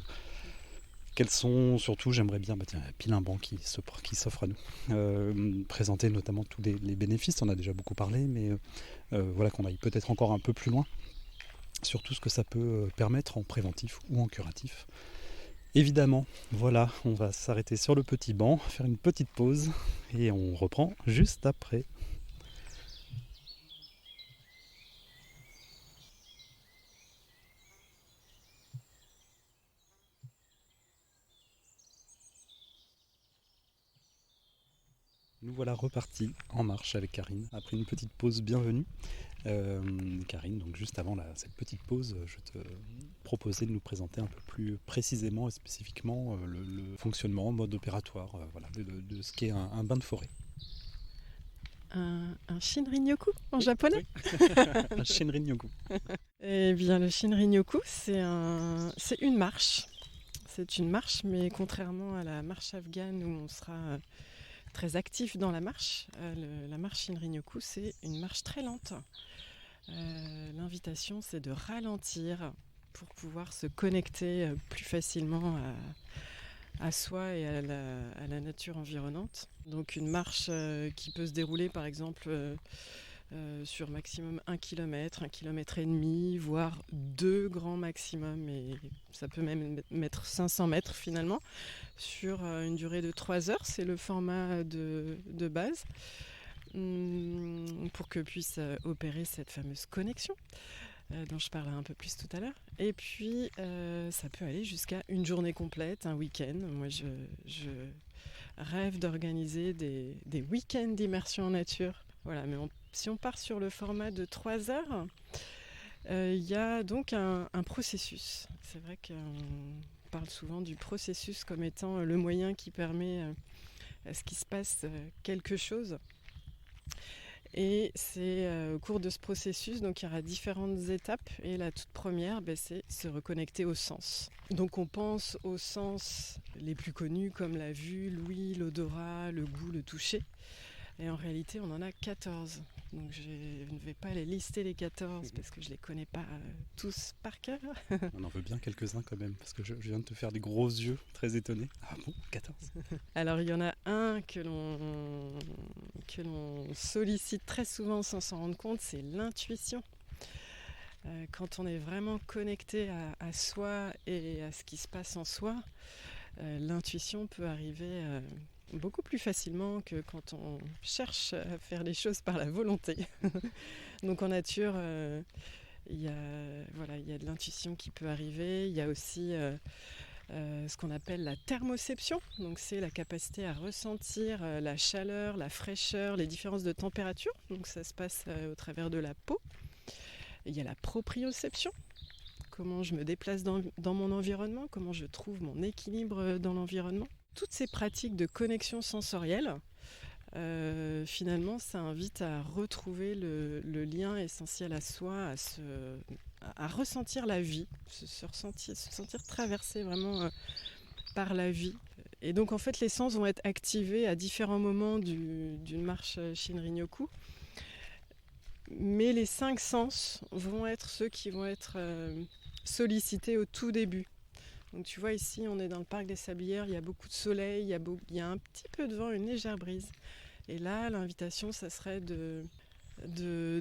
Quels sont, surtout, j'aimerais bien, pile un banc qui s'offre à nous. Présenter notamment tous les bénéfices, on a déjà beaucoup parlé, mais qu'on aille peut-être encore un peu plus loin sur tout ce que ça peut permettre en préventif ou en curatif. Évidemment, voilà, on va s'arrêter sur le petit banc, faire une petite pause, et on reprend juste après. Nous voilà repartis en marche avec Karine, après une petite pause bienvenue. Karine, donc juste avant cette petite pause, je te proposais de nous présenter un peu plus précisément et spécifiquement le fonctionnement, mode opératoire de ce qu'est un bain de forêt. Un Shinrin-yoku en japonais. Un Shinrin-yoku. Eh bien, le Shinrin-yoku, c'est une marche. C'est une marche, mais contrairement à la marche afghane où on sera très actif dans la marche, la marche Shinrin-yoku, c'est une marche très lente. L'invitation, c'est de ralentir pour pouvoir se connecter plus facilement à soi et à la nature environnante. Donc une marche qui peut se dérouler par exemple sur maximum 1 km, 1 km et demi, voire 2 grands maximum, et ça peut même mettre 500 mètres finalement, sur une durée de 3 heures. C'est le format de base, pour que puisse opérer cette fameuse connexion dont je parlerai un peu plus tout à l'heure. Et puis ça peut aller jusqu'à une journée complète, un week-end. Moi je rêve d'organiser des week-ends d'immersion en nature. Voilà, mais si on part sur le format de 3 heures, il y a donc un processus. C'est vrai qu'on parle souvent du processus comme étant le moyen qui permet à ce qu'il se passe quelque chose. Et c'est au cours de ce processus, donc il y aura différentes étapes. Et la toute première, c'est se reconnecter aux sens. Donc on pense aux sens les plus connus comme la vue, l'ouïe, l'odorat, le goût, le toucher. Et en réalité, on en a 14. Donc je ne vais pas les lister les 14 parce que je ne les connais pas tous par cœur. On en veut bien quelques-uns quand même, parce que je viens de te faire des gros yeux très étonnés. Ah bon, 14? Alors il y en a un que l'on sollicite très souvent sans s'en rendre compte, c'est l'intuition. Quand on est vraiment connecté à soi et à ce qui se passe en soi, l'intuition peut arriver beaucoup plus facilement que quand on cherche à faire les choses par la volonté. Donc en nature, il y a de l'intuition qui peut arriver. Il y a aussi ce qu'on appelle la thermoception. Donc c'est la capacité à ressentir la chaleur, la fraîcheur, les différences de température. Donc ça se passe au travers de la peau. Et il y a la proprioception. Comment je me déplace dans mon environnement, comment je trouve mon équilibre dans l'environnement. Toutes ces pratiques de connexion sensorielle, finalement, ça invite à retrouver le lien essentiel à soi, à ressentir la vie, se sentir traversé vraiment par la vie. Et donc, en fait, les sens vont être activés à différents moments d'une marche Shinrin-yoku. Mais les 5 sens vont être ceux qui vont être sollicités au tout début. Donc tu vois ici, on est dans le parc des Sablières, il y a beaucoup de soleil, il y a un petit peu de vent, une légère brise. Et là, l'invitation, ça serait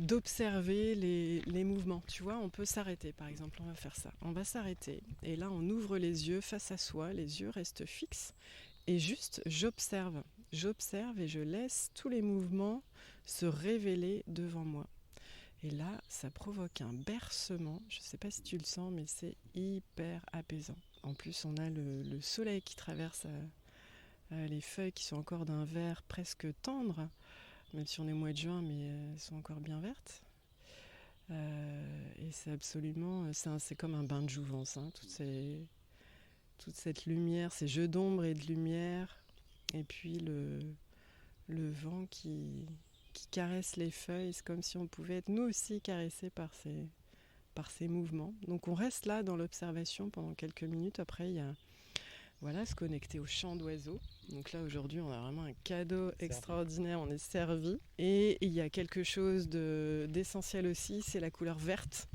d'observer les mouvements. Tu vois, on peut s'arrêter, par exemple, on va faire ça. On va s'arrêter. Et là, on ouvre les yeux face à soi, les yeux restent fixes. Et juste, j'observe. J'observe et je laisse tous les mouvements se révéler devant moi. Et là, ça provoque un bercement. Je ne sais pas si tu le sens, mais c'est hyper apaisant. En plus, on a le soleil qui traverse les feuilles qui sont encore d'un vert presque tendre, même si on est au mois de juin, mais elles sont encore bien vertes. Et c'est absolument, c'est comme un bain de jouvence, hein, toute cette lumière, ces jeux d'ombre et de lumière, et puis le vent qui caresse les feuilles. C'est comme si on pouvait être nous aussi caressés par ces mouvements. Donc on reste là dans l'observation pendant quelques minutes. Après, il y a se connecter au chant d'oiseaux. Donc là, aujourd'hui, on a vraiment un cadeau extraordinaire, on est servi. Et il y a quelque chose d'essentiel aussi, c'est la couleur verte.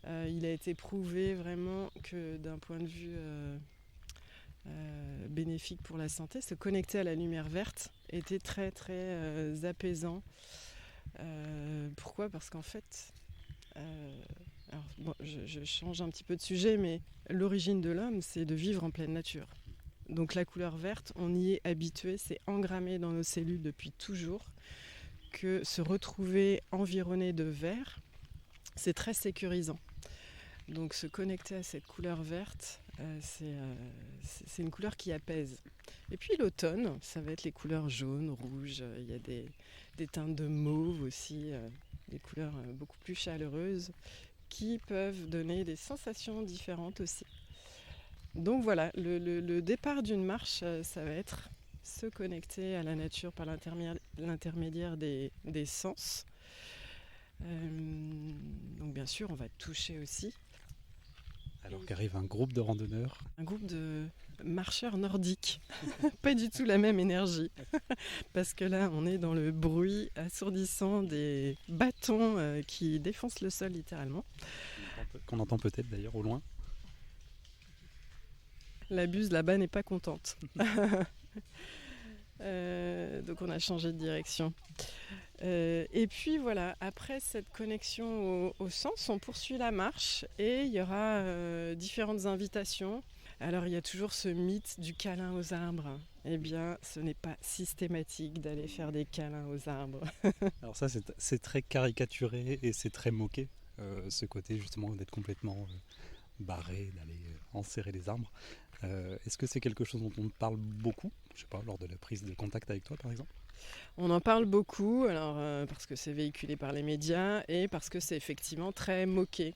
Il a été prouvé vraiment que d'un point de vue bénéfique pour la santé, se connecter à la lumière verte était très très apaisant. Pourquoi ? Parce qu'en fait, je change un petit peu de sujet, mais l'origine de l'homme, c'est de vivre en pleine nature. Donc la couleur verte, on y est habitué, c'est engrammé dans nos cellules depuis toujours, que se retrouver environné de vert, c'est très sécurisant. Donc se connecter à cette couleur verte, c'est une couleur qui apaise. Et puis l'automne, ça va être les couleurs jaunes, rouges, il y a des teintes de mauve aussi, des couleurs beaucoup plus chaleureuses qui peuvent donner des sensations différentes aussi. Donc voilà, le départ d'une marche, ça va être se connecter à la nature par l'intermédiaire des sens. Donc bien sûr, on va toucher aussi. Alors qu'arrive un groupe de randonneurs. Un groupe de marcheurs nordiques. Pas du tout la même énergie. Parce que là, on est dans le bruit assourdissant des bâtons qui défoncent le sol littéralement. Qu'on entend peut-être d'ailleurs au loin. La buse là-bas n'est pas contente. Donc on a changé de direction. Et puis voilà, après cette connexion au sens, on poursuit la marche et il y aura différentes invitations. Alors il y a toujours ce mythe du câlin aux arbres. Eh bien, ce n'est pas systématique d'aller faire des câlins aux arbres. Alors ça, c'est très caricaturé et c'est très moqué, ce côté justement d'être complètement barré, d'aller enserrer les arbres. Est-ce que c'est quelque chose dont on parle beaucoup, je sais pas, lors de la prise de contact avec toi par exemple? On en parle beaucoup, alors, parce que c'est véhiculé par les médias et parce que c'est effectivement très moqué.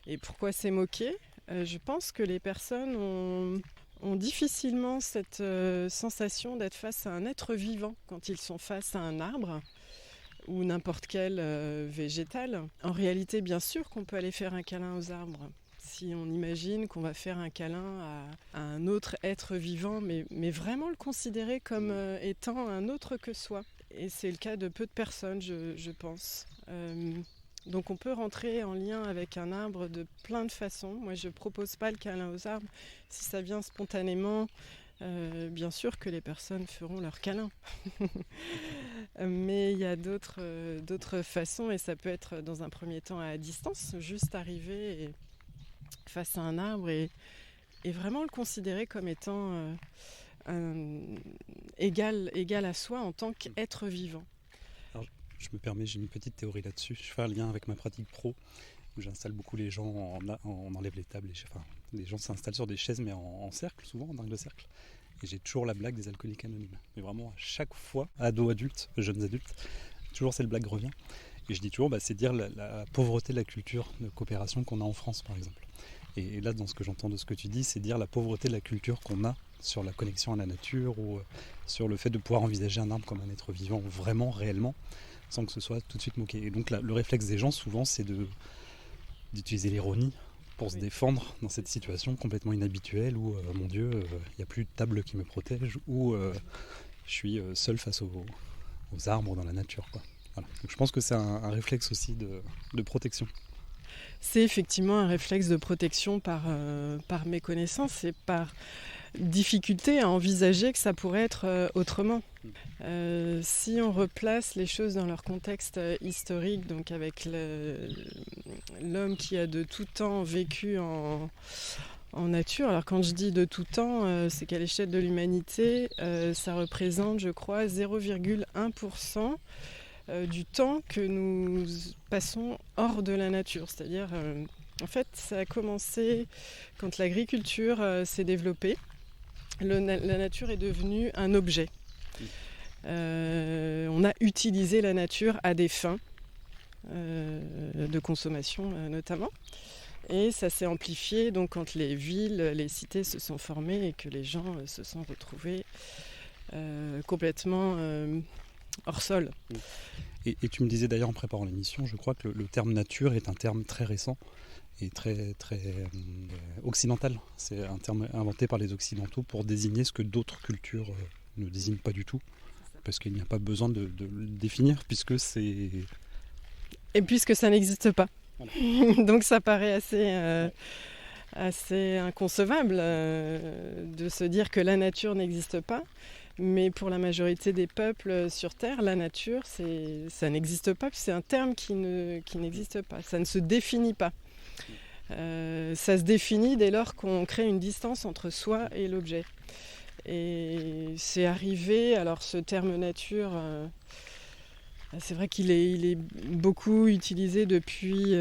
Et pourquoi c'est moqué ? Je pense que les personnes ont difficilement cette sensation d'être face à un être vivant quand ils sont face à un arbre ou n'importe quel végétal. En réalité, bien sûr qu'on peut aller faire un câlin aux arbres. Si on imagine qu'on va faire un câlin à un autre être vivant, mais vraiment le considérer comme étant un autre que soi. Et c'est le cas de peu de personnes, je pense. Donc on peut rentrer en lien avec un arbre de plein de façons. Moi, je ne propose pas le câlin aux arbres. Si ça vient spontanément, bien sûr que les personnes feront leur câlin. Mais il y a d'autres façons et ça peut être dans un premier temps à distance, juste arriver face à un arbre et vraiment le considérer comme étant égal à soi en tant qu'être vivant. Alors, je me permets, j'ai une petite théorie là-dessus. Je fais un lien avec ma pratique pro, où j'installe beaucoup les gens, on enlève les tables, les gens s'installent sur des chaises mais en cercle, souvent en angle de cercle. Et j'ai toujours la blague des alcooliques anonymes. Mais vraiment, à chaque fois, ados, adultes, jeunes adultes, toujours cette blague revient. Et je dis toujours, c'est dire la pauvreté de la culture de coopération qu'on a en France, par exemple. Et là, dans ce que j'entends de ce que tu dis, c'est dire la pauvreté de la culture qu'on a sur la connexion à la nature ou sur le fait de pouvoir envisager un arbre comme un être vivant vraiment, réellement, sans que ce soit tout de suite moqué. Et donc le réflexe des gens, souvent, c'est d'utiliser l'ironie pour se défendre dans cette situation complètement inhabituelle où, mon Dieu, il n'y a plus de table qui me protège, ou je suis seul face aux arbres dans la nature, quoi. Voilà. Donc je pense que c'est un réflexe aussi de protection. C'est effectivement un réflexe de protection par méconnaissance et par difficulté à envisager que ça pourrait être autrement. Si on replace les choses dans leur contexte historique, donc avec l'homme qui a de tout temps vécu en nature, alors quand je dis de tout temps, c'est qu'à l'échelle de l'humanité, ça représente, je crois, 0,1% du temps que nous passons hors de la nature. C'est-à-dire, en fait, ça a commencé quand l'agriculture s'est développée. La nature est devenue un objet. On a utilisé la nature à des fins de consommation notamment. Et ça s'est amplifié donc, quand les villes, les cités se sont formées et que les gens se sont retrouvés complètement hors sol. Et tu me disais d'ailleurs en préparant l'émission, je crois que le terme nature est un terme très récent et très, très occidental. C'est un terme inventé par les Occidentaux pour désigner ce que d'autres cultures ne désignent pas du tout. Parce qu'il n'y a pas besoin de le définir, puisque c'est... Et puisque ça n'existe pas. Voilà. Donc ça paraît assez inconcevable de se dire que la nature n'existe pas. Mais pour la majorité des peuples sur Terre, la nature, ça n'existe pas. C'est un terme qui n'existe pas. Ça ne se définit pas. Ça se définit dès lors qu'on crée une distance entre soi et l'objet. Et c'est arrivé, alors ce terme nature, c'est vrai qu'il est beaucoup utilisé depuis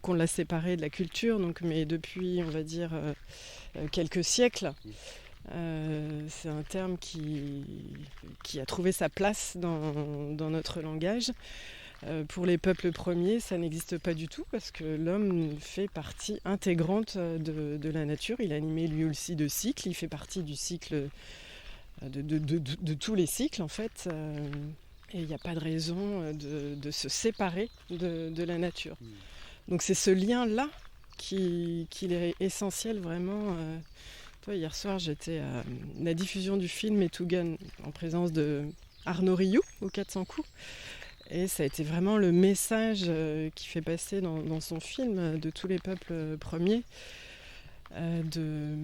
qu'on l'a séparé de la culture, mais depuis, on va dire, quelques siècles. C'est un terme qui a trouvé sa place dans notre langage. Pour les peuples premiers, ça n'existe pas du tout parce que l'homme fait partie intégrante de la nature. Il est animé lui aussi de cycles, il fait partie du cycle, de tous les cycles en fait. Et il n'y a pas de raison de se séparer de la nature. Donc c'est ce lien-là qu'il est essentiel vraiment. Hier soir, j'étais à la diffusion du film Etugan en présence de Arnaud Rioux au 400 coups. Et ça a été vraiment le message qui fait passer dans son film de tous les peuples premiers, de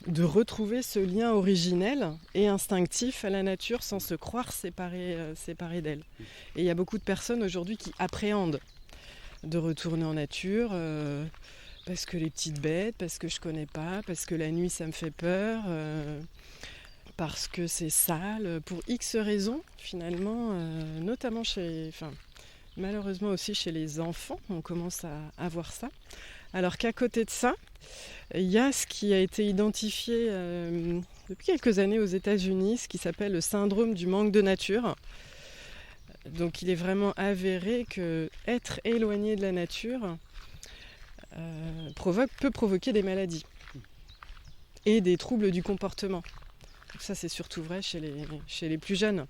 de retrouver ce lien originel et instinctif à la nature sans se croire séparés d'elle. Et il y a beaucoup de personnes aujourd'hui qui appréhendent de retourner en nature parce que les petites bêtes, parce que je connais pas, parce que la nuit ça me fait peur, parce que c'est sale, pour X raisons finalement, notamment malheureusement aussi chez les enfants, on commence à voir ça. Alors qu'à côté de ça, il y a ce qui a été identifié depuis quelques années aux États-Unis, ce qui s'appelle le syndrome du manque de nature. Donc il est vraiment avéré que être éloigné de la nature peut provoquer des maladies et des troubles du comportement. Donc ça c'est surtout vrai chez les plus jeunes.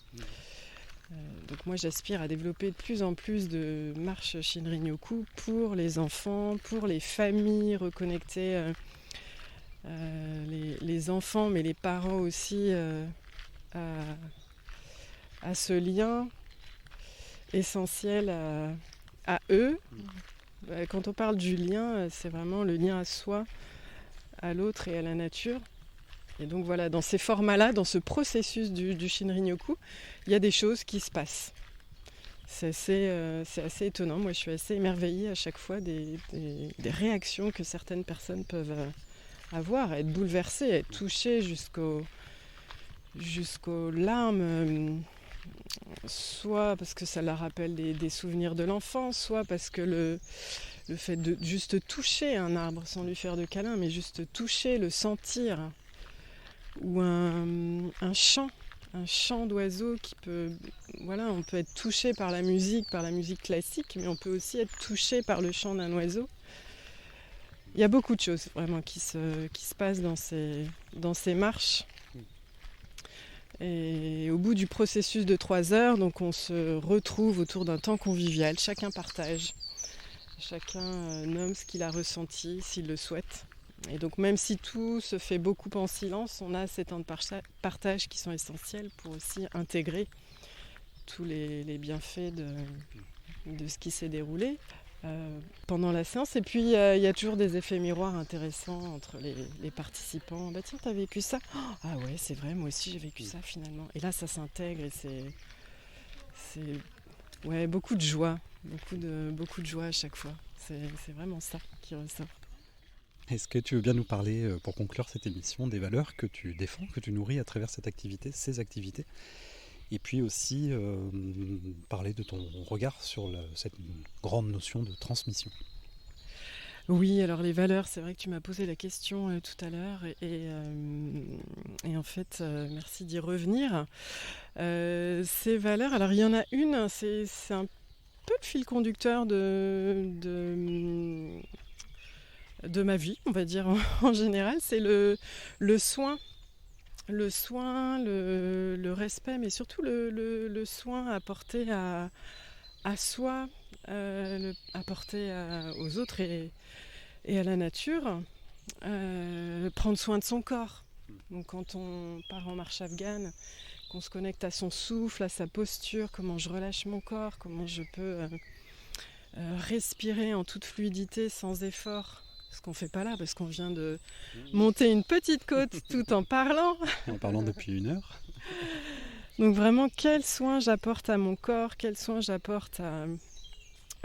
Donc moi j'aspire à développer de plus en plus de marches Shinrin-yoku pour les enfants, pour les familles, reconnecter les enfants mais les parents aussi à ce lien essentiel à eux. Quand on parle du lien, c'est vraiment le lien à soi, à l'autre et à la nature. Et donc voilà, dans ces formats-là, dans ce processus du Shinrin-yoku, il y a des choses qui se passent. C'est assez étonnant. Moi, je suis assez émerveillée à chaque fois des réactions que certaines personnes peuvent avoir, être bouleversées, être touchées jusqu'aux larmes, soit parce que ça leur rappelle des souvenirs de l'enfance, soit parce que le fait de juste toucher un arbre sans lui faire de câlin, mais juste toucher, le sentir, ou un chant d'oiseau qui peut... Voilà, on peut être touché par la musique classique, mais on peut aussi être touché par le chant d'un oiseau. Il y a beaucoup de choses vraiment qui se passent dans ces marches. Et au bout du processus de 3 heures, donc on se retrouve autour d'un temps convivial, chacun partage, chacun nomme ce qu'il a ressenti s'il le souhaite. Et donc même si tout se fait beaucoup en silence, on a ces temps de partage qui sont essentiels pour aussi intégrer tous les bienfaits de ce qui s'est déroulé pendant la séance. Et puis il y a toujours des effets miroirs intéressants entre les participants. Bah tiens, t'as vécu ça ? Ah ouais, c'est vrai, moi aussi j'ai vécu ça finalement. Et là ça s'intègre et c'est beaucoup de joie, beaucoup de joie à chaque fois. C'est vraiment ça qui ressort. Est-ce que tu veux bien nous parler, pour conclure cette émission, des valeurs que tu défends, que tu nourris à travers ces activités, et puis aussi parler de ton regard sur cette grande notion de transmission. Oui, alors les valeurs, c'est vrai que tu m'as posé la question tout à l'heure et en fait, merci d'y revenir. Ces valeurs, alors il y en a une, c'est un peu le fil conducteur de ma vie, on va dire en général, c'est le soin. Le soin, le respect, mais surtout le soin apporté à soi, apporté aux autres et à la nature. Prendre soin de son corps. Donc quand on part en marche afghane, qu'on se connecte à son souffle, à sa posture, comment je relâche mon corps, comment je peux respirer en toute fluidité, sans effort. Ce qu'on ne fait pas là, parce qu'on vient de monter une petite côte tout en parlant. En parlant depuis 1 heure. Donc vraiment, quel soin j'apporte à mon corps, quel soin j'apporte à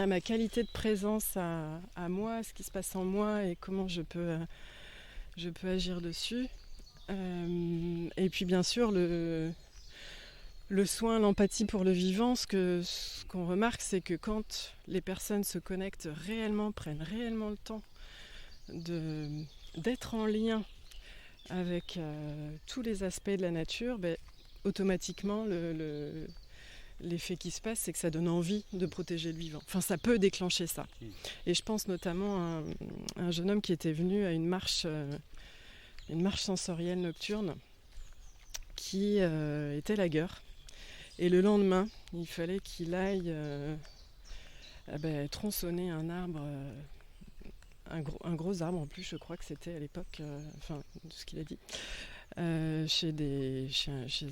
ma qualité de présence, à moi, à ce qui se passe en moi et comment je peux agir dessus. Et puis bien sûr, le soin, l'empathie pour le vivant, ce qu'on remarque, c'est que quand les personnes se connectent réellement, prennent réellement le temps d'être en lien avec tous les aspects de la nature, automatiquement l'effet qui se passe, c'est que ça donne envie de protéger le vivant. Enfin, ça peut déclencher ça. Et je pense notamment à un jeune homme qui était venu à une marche sensorielle nocturne qui était lagueur. Et le lendemain, il fallait qu'il aille tronçonner un arbre, un gros arbre en plus, je crois que c'était à l'époque, de ce qu'il a dit, chez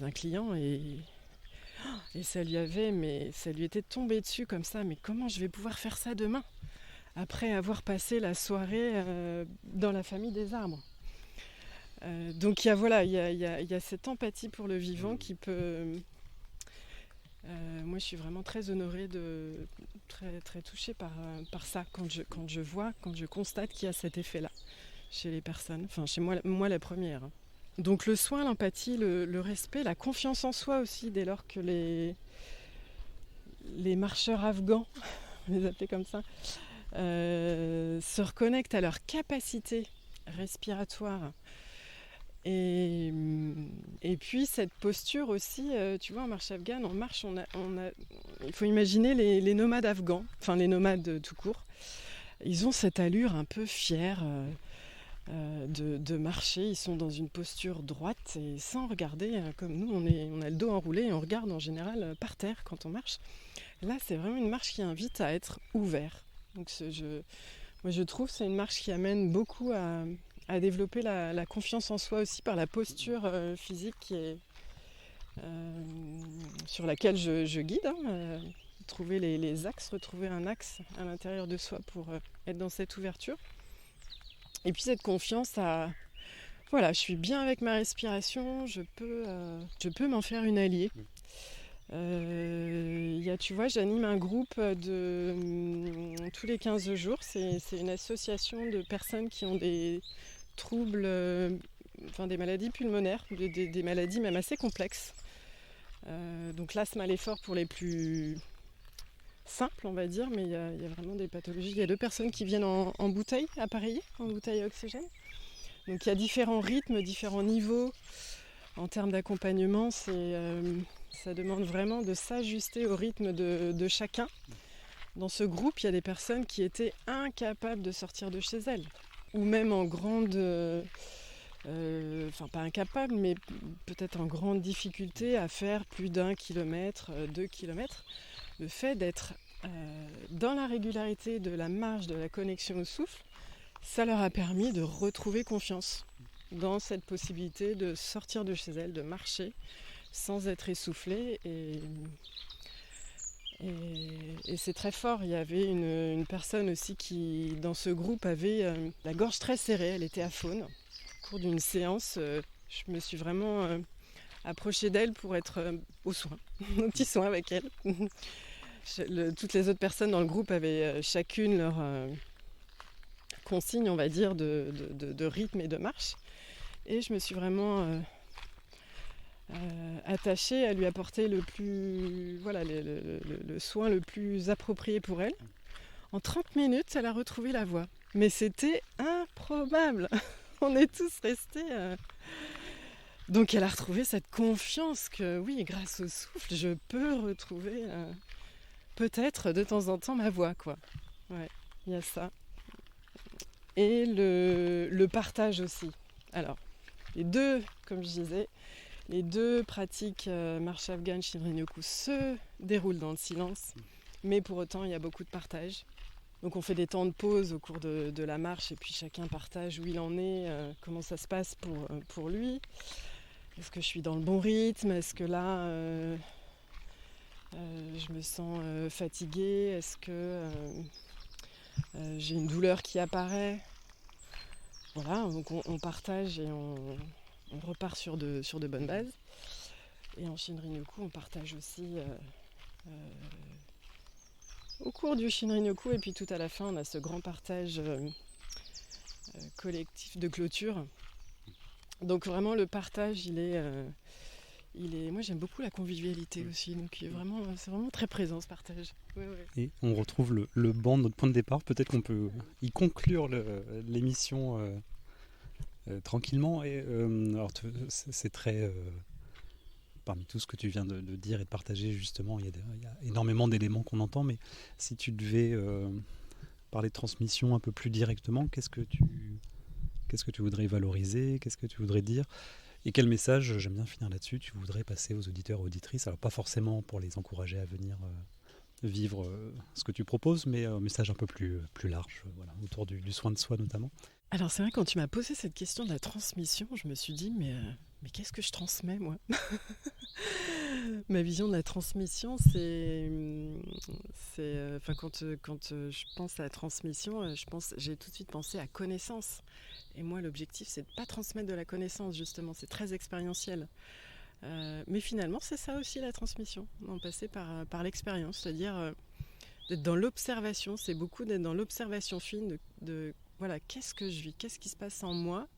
un client et ça lui était tombé dessus comme ça. Mais comment je vais pouvoir faire ça demain après avoir passé la soirée dans la famille des arbres ? Donc il y a cette empathie pour le vivant qui peut... moi je suis vraiment très honorée, très, très touchée par ça quand je constate qu'il y a cet effet-là chez les personnes, enfin chez moi la première. Donc le soin, l'empathie, le respect, la confiance en soi aussi, dès lors que les marcheurs afghans, on les appelait comme ça, se reconnectent à leur capacité respiratoire. Et puis cette posture aussi, tu vois, en marche afghane, en marche, il faut imaginer les nomades afghans, enfin les nomades tout court. Ils ont cette allure un peu fière de marcher. Ils sont dans une posture droite et sans regarder, comme nous, on a le dos enroulé et on regarde en général par terre quand on marche. Là, c'est vraiment une marche qui invite à être ouvert. Donc moi, je trouve que c'est une marche qui amène beaucoup à développer la confiance en soi aussi par la posture physique sur laquelle je guide. Trouver les axes, retrouver un axe à l'intérieur de soi pour être dans cette ouverture. Et puis cette confiance voilà, je suis bien avec ma respiration, je peux m'en faire une alliée. Tu vois, j'anime un groupe tous les 15 jours. C'est une association de personnes qui ont des troubles, des maladies pulmonaires, des maladies même assez complexes. Donc l'asthme à l'effort pour les plus simples, on va dire, mais il y a vraiment des pathologies. Il y a 2 personnes qui viennent en bouteille appareillée, en bouteille à oxygène. Donc il y a différents rythmes, différents niveaux. En termes d'accompagnement, ça demande vraiment de s'ajuster au rythme de chacun. Dans ce groupe, il y a des personnes qui étaient incapables de sortir de chez elles, ou même en grande... pas incapables, mais peut-être en grande difficulté à faire plus d'1 kilomètre, 2 kilomètres. Le fait d'être dans la régularité de la marche, de la connexion au souffle, ça leur a permis de retrouver confiance dans cette possibilité de sortir de chez elles, de marcher sans être essoufflée. Et c'est très fort. Il y avait une personne aussi qui, dans ce groupe, avait la gorge très serrée. Elle était aphone. Au cours d'une séance, je me suis vraiment approchée d'elle pour être au petit soin avec elle. Toutes les autres personnes dans le groupe avaient chacune leur consigne, on va dire, de rythme et de marche. Et je me suis vraiment attachée à lui apporter le soin le plus approprié pour elle. En 30 minutes, elle a retrouvé la voix. Mais c'était improbable. On est tous restés... Donc elle a retrouvé cette confiance que, oui, grâce au souffle, je peux retrouver peut-être de temps en temps ma voix, quoi. Ouais, il y a ça. Et le partage aussi. Alors, comme je disais, les 2 pratiques marche afghane, Shinrin-yoku se déroulent dans le silence, mais pour autant il y a beaucoup de partage. Donc on fait des temps de pause au cours de la marche et puis chacun partage où il en est, comment ça se passe pour lui. Est-ce que je suis dans le bon rythme? Est-ce que là je me sens fatiguée? Est-ce que j'ai une douleur qui apparaît? Voilà, donc on partage et on repart sur de bonnes bases. Et en Shinrin-yoku, on partage aussi au cours du Shinrin-yoku, et puis tout à la fin, on a ce grand partage collectif de clôture. Donc vraiment, le partage, il est... Moi, j'aime beaucoup la convivialité aussi, donc c'est vraiment très présent, ce partage. Ouais. Et on retrouve le banc de notre point de départ. Peut-être qu'on peut y conclure l'émission tranquillement. Et, alors, c'est très... parmi tout ce que tu viens de dire et de partager, justement, il y a énormément d'éléments qu'on entend, mais si tu devais parler de transmission un peu plus directement, qu'est-ce que tu voudrais valoriser? Qu'est-ce que tu voudrais dire? Et quel message, j'aime bien finir là-dessus, tu voudrais passer aux auditeurs et auditrices? Alors pas forcément pour les encourager à venir vivre ce que tu proposes, mais un message un peu plus large, voilà, autour du soin de soi notamment. Alors c'est vrai, quand tu m'as posé cette question de la transmission, je me suis dit, mais mais qu'est-ce que je transmets, moi? Ma vision de la transmission, quand je pense à la transmission, j'ai tout de suite pensé à connaissance. Et moi, l'objectif, c'est de ne pas transmettre de la connaissance, justement. C'est très expérientiel. Mais finalement, c'est ça aussi la transmission. En passer par l'expérience, c'est-à-dire d'être dans l'observation. C'est beaucoup d'être dans l'observation fine voilà, qu'est-ce que je vis, qu'est-ce qui se passe en moi,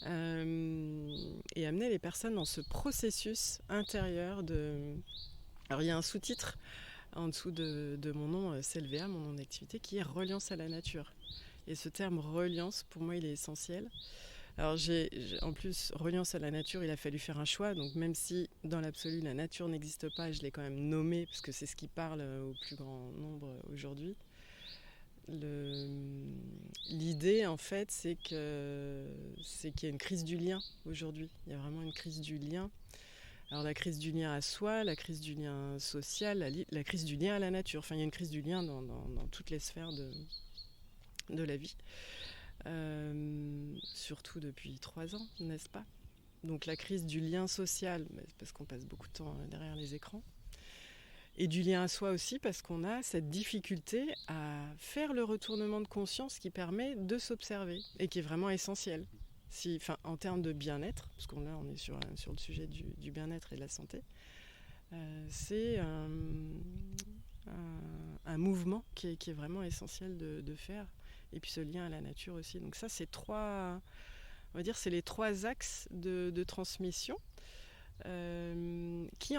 et amener les personnes dans ce processus intérieur de... Alors il y a un sous-titre en dessous de mon nom CLVA, mon nom d'activité, qui est reliance à la nature. Et ce terme reliance, pour moi, il est essentiel. Alors en plus, reliance à la nature, il a fallu faire un choix. Donc même si dans l'absolu la nature n'existe pas, je l'ai quand même nommé parce que c'est ce qui parle au plus grand nombre aujourd'hui. L'idée, en fait, c'est qu'il y a une crise du lien aujourd'hui. Il y a vraiment une crise du lien. Alors la crise du lien à soi, la crise du lien social, la crise du lien à la nature. Enfin, il y a une crise du lien dans toutes les sphères de la vie. Surtout depuis 3 ans, n'est-ce pas? Donc la crise du lien social, parce qu'on passe beaucoup de temps derrière les écrans. Et du lien à soi aussi, parce qu'on a cette difficulté à faire le retournement de conscience qui permet de s'observer et qui est vraiment essentiel. En termes de bien-être, parce qu'on est sur le sujet du bien-être et de la santé, c'est un mouvement qui est vraiment essentiel de faire. Et puis ce lien à la nature aussi. Donc ça, c'est les 3 axes de transmission. Qui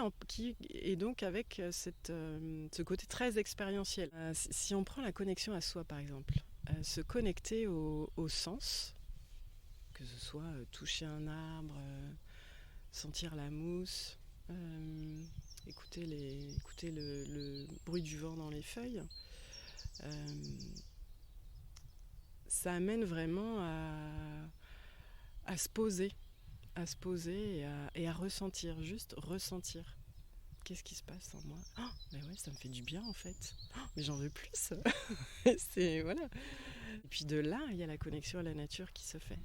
est donc avec ce côté très expérientiel. Si on prend la connexion à soi, par exemple, se connecter au sens, que ce soit toucher un arbre, sentir la mousse, écouter le bruit du vent dans les feuilles, ça amène vraiment à se poser et à ressentir, juste ressentir. Qu'est-ce qui se passe en moi? Mais ouais, ça me fait du bien en fait. Mais j'en veux plus. Voilà. Et puis de là, il y a la connexion à la nature qui se fait.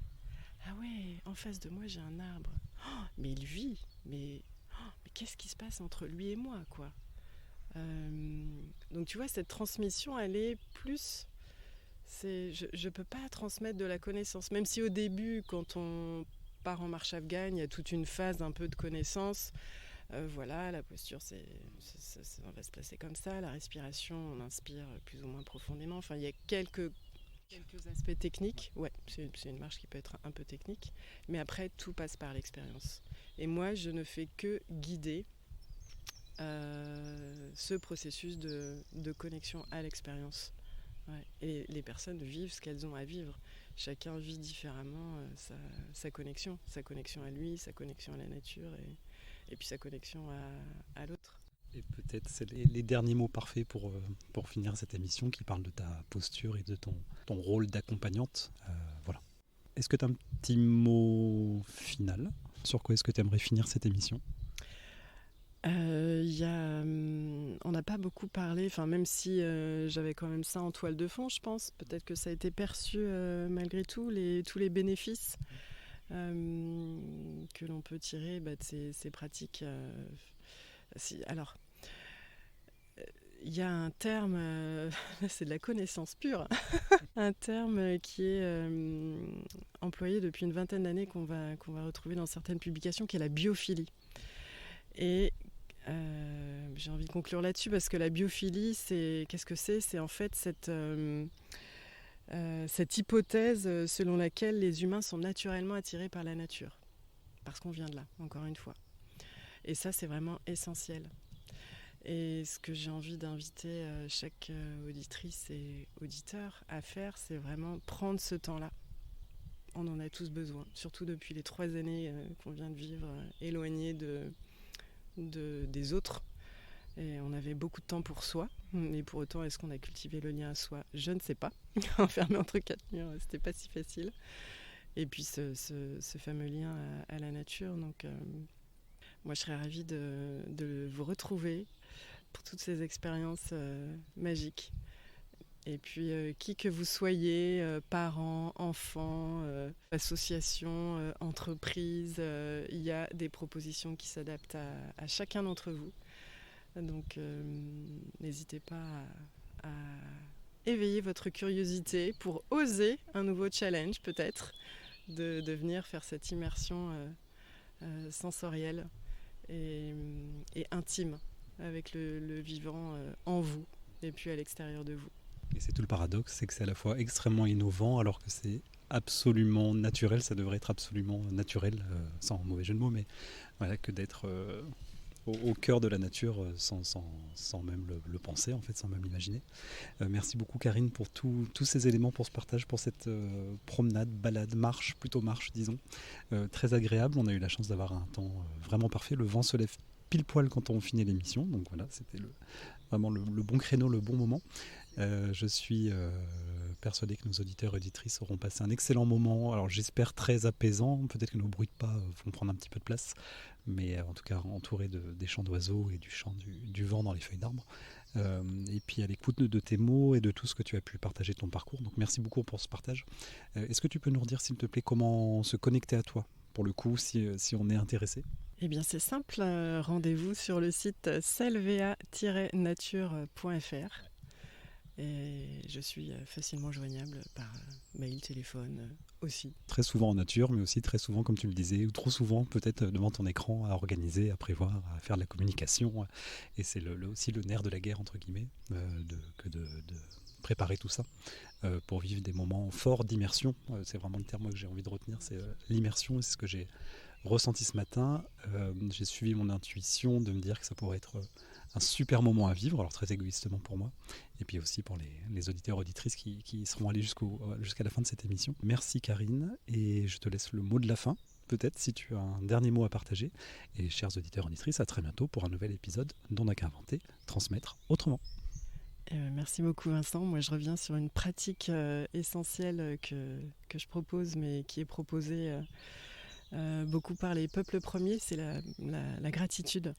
Ah ouais, en face de moi, j'ai un arbre. Mais il vit. Mais qu'est-ce qui se passe entre lui et moi, quoi? Donc tu vois, cette transmission, elle est plus... je ne peux pas transmettre de la connaissance. Même si au début, quand on part en marche afghane, il y a toute une phase un peu de connaissance. Voilà, la posture, on va se placer comme ça. La respiration, on inspire plus ou moins profondément. Enfin, il y a quelques aspects techniques. Ouais, c'est une marche qui peut être un peu technique. Mais après, tout passe par l'expérience. Et moi, je ne fais que guider ce processus de connexion à l'expérience. Ouais. Et les personnes vivent ce qu'elles ont à vivre. Chacun vit différemment sa connexion à lui, sa connexion à la nature et puis sa connexion à l'autre. Et peut-être c'est les derniers mots parfaits pour finir cette émission qui parle de ta posture et de ton rôle d'accompagnante. Voilà. Est-ce que tu as un petit mot final? Sur quoi est-ce que tu aimerais finir cette émission? On n'a pas beaucoup parlé, même si j'avais quand même ça en toile de fond, je pense. Peut-être que ça a été perçu malgré tout, tous les bénéfices que l'on peut tirer de ces pratiques. Alors, il y a un terme, c'est de la connaissance pure, un terme qui est employé depuis une vingtaine d'années qu'on va retrouver dans certaines publications, qui est la biophilie. Et j'ai envie de conclure là-dessus parce que la biophilie, qu'est-ce que c'est? C'est en fait cette hypothèse selon laquelle les humains sont naturellement attirés par la nature. Parce qu'on vient de là, encore une fois. Et ça, c'est vraiment essentiel. Et ce que j'ai envie d'inviter chaque auditrice et auditeur à faire, c'est vraiment prendre ce temps-là. On en a tous besoin, surtout depuis les 3 années qu'on vient de vivre, éloignés des autres. Et on avait beaucoup de temps pour soi. Et pour autant, est-ce qu'on a cultivé le lien à soi? Je ne sais pas. Enfermé entre 4 murs, c'était pas si facile. Et puis ce fameux lien à la nature. Donc, moi, je serais ravie de vous retrouver pour toutes ces expériences magiques. Et puis, qui que vous soyez, parents, enfants, associations, entreprises, il y a des propositions qui s'adaptent à chacun d'entre vous. Donc, n'hésitez pas à éveiller votre curiosité pour oser un nouveau challenge, peut-être, de venir faire cette immersion sensorielle et intime avec le vivant en vous et puis à l'extérieur de vous. Et c'est tout le paradoxe, c'est que c'est à la fois extrêmement innovant alors que c'est absolument naturel, ça devrait être absolument naturel, sans mauvais jeu de mots, mais voilà, que d'être au cœur de la nature sans même le penser, en fait, sans même l'imaginer. Merci beaucoup Karine pour tous ces éléments, pour ce partage, pour cette promenade, balade, plutôt marche disons, très agréable. On a eu la chance d'avoir un temps vraiment parfait, le vent se lève pile poil quand on finit l'émission, donc voilà, c'était vraiment le bon créneau, le bon moment. Je suis persuadé que nos auditeurs et auditrices auront passé un excellent moment, alors j'espère très apaisant, peut-être que nos bruits de pas vont prendre un petit peu de place, mais en tout cas entouré des chants d'oiseaux et du chant du vent dans les feuilles d'arbres. Et puis à l'écoute de tes mots et de tout ce que tu as pu partager de ton parcours, donc merci beaucoup pour ce partage. Est-ce que tu peux nous redire s'il te plaît comment se connecter à toi, pour le coup, si on est intéressé? Eh bien c'est simple, rendez-vous sur le site selva-nature.fr. Et je suis facilement joignable par mail, téléphone aussi. Très souvent en nature, mais aussi très souvent, comme tu le disais, ou trop souvent peut-être devant ton écran à organiser, à prévoir, à faire de la communication. Et c'est aussi le nerf de la guerre, entre guillemets, de préparer tout ça pour vivre des moments forts d'immersion. C'est vraiment le terme que j'ai envie de retenir, c'est l'immersion. C'est ce que j'ai ressenti ce matin. J'ai suivi mon intuition de me dire que ça pourrait être un super moment à vivre, alors très égoïstement pour moi, et puis aussi pour les auditeurs auditrices qui seront allés jusqu'à la fin de cette émission. Merci Karine, et je te laisse le mot de la fin, peut-être si tu as un dernier mot à partager. Et chers auditeurs auditrices, à très bientôt pour un nouvel épisode d'On n'a qu'à inventer, transmettre autrement. Merci beaucoup Vincent. Moi je reviens sur une pratique essentielle que je propose, mais qui est proposée beaucoup par les peuples premiers, c'est la gratitude.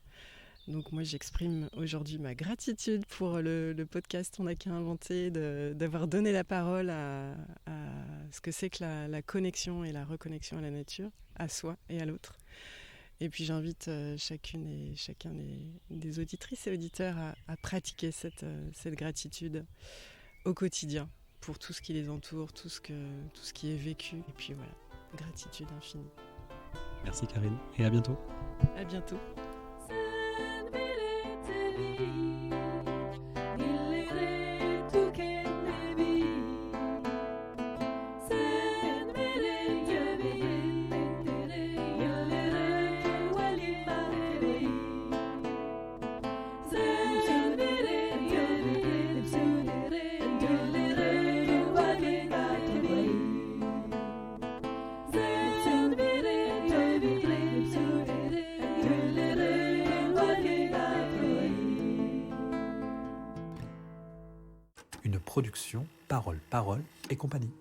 Donc moi j'exprime aujourd'hui ma gratitude pour le podcast On n'a qu'à inventer, d'avoir donné la parole à ce que c'est que la connexion et la reconnexion à la nature, à soi et à l'autre. Et puis j'invite chacune et chacun des auditrices et auditeurs à pratiquer cette gratitude au quotidien pour tout ce qui les entoure, tout ce qui est vécu. Et puis voilà, gratitude infinie. Merci Karine, et à bientôt. À bientôt. Une production Parole et compagnie.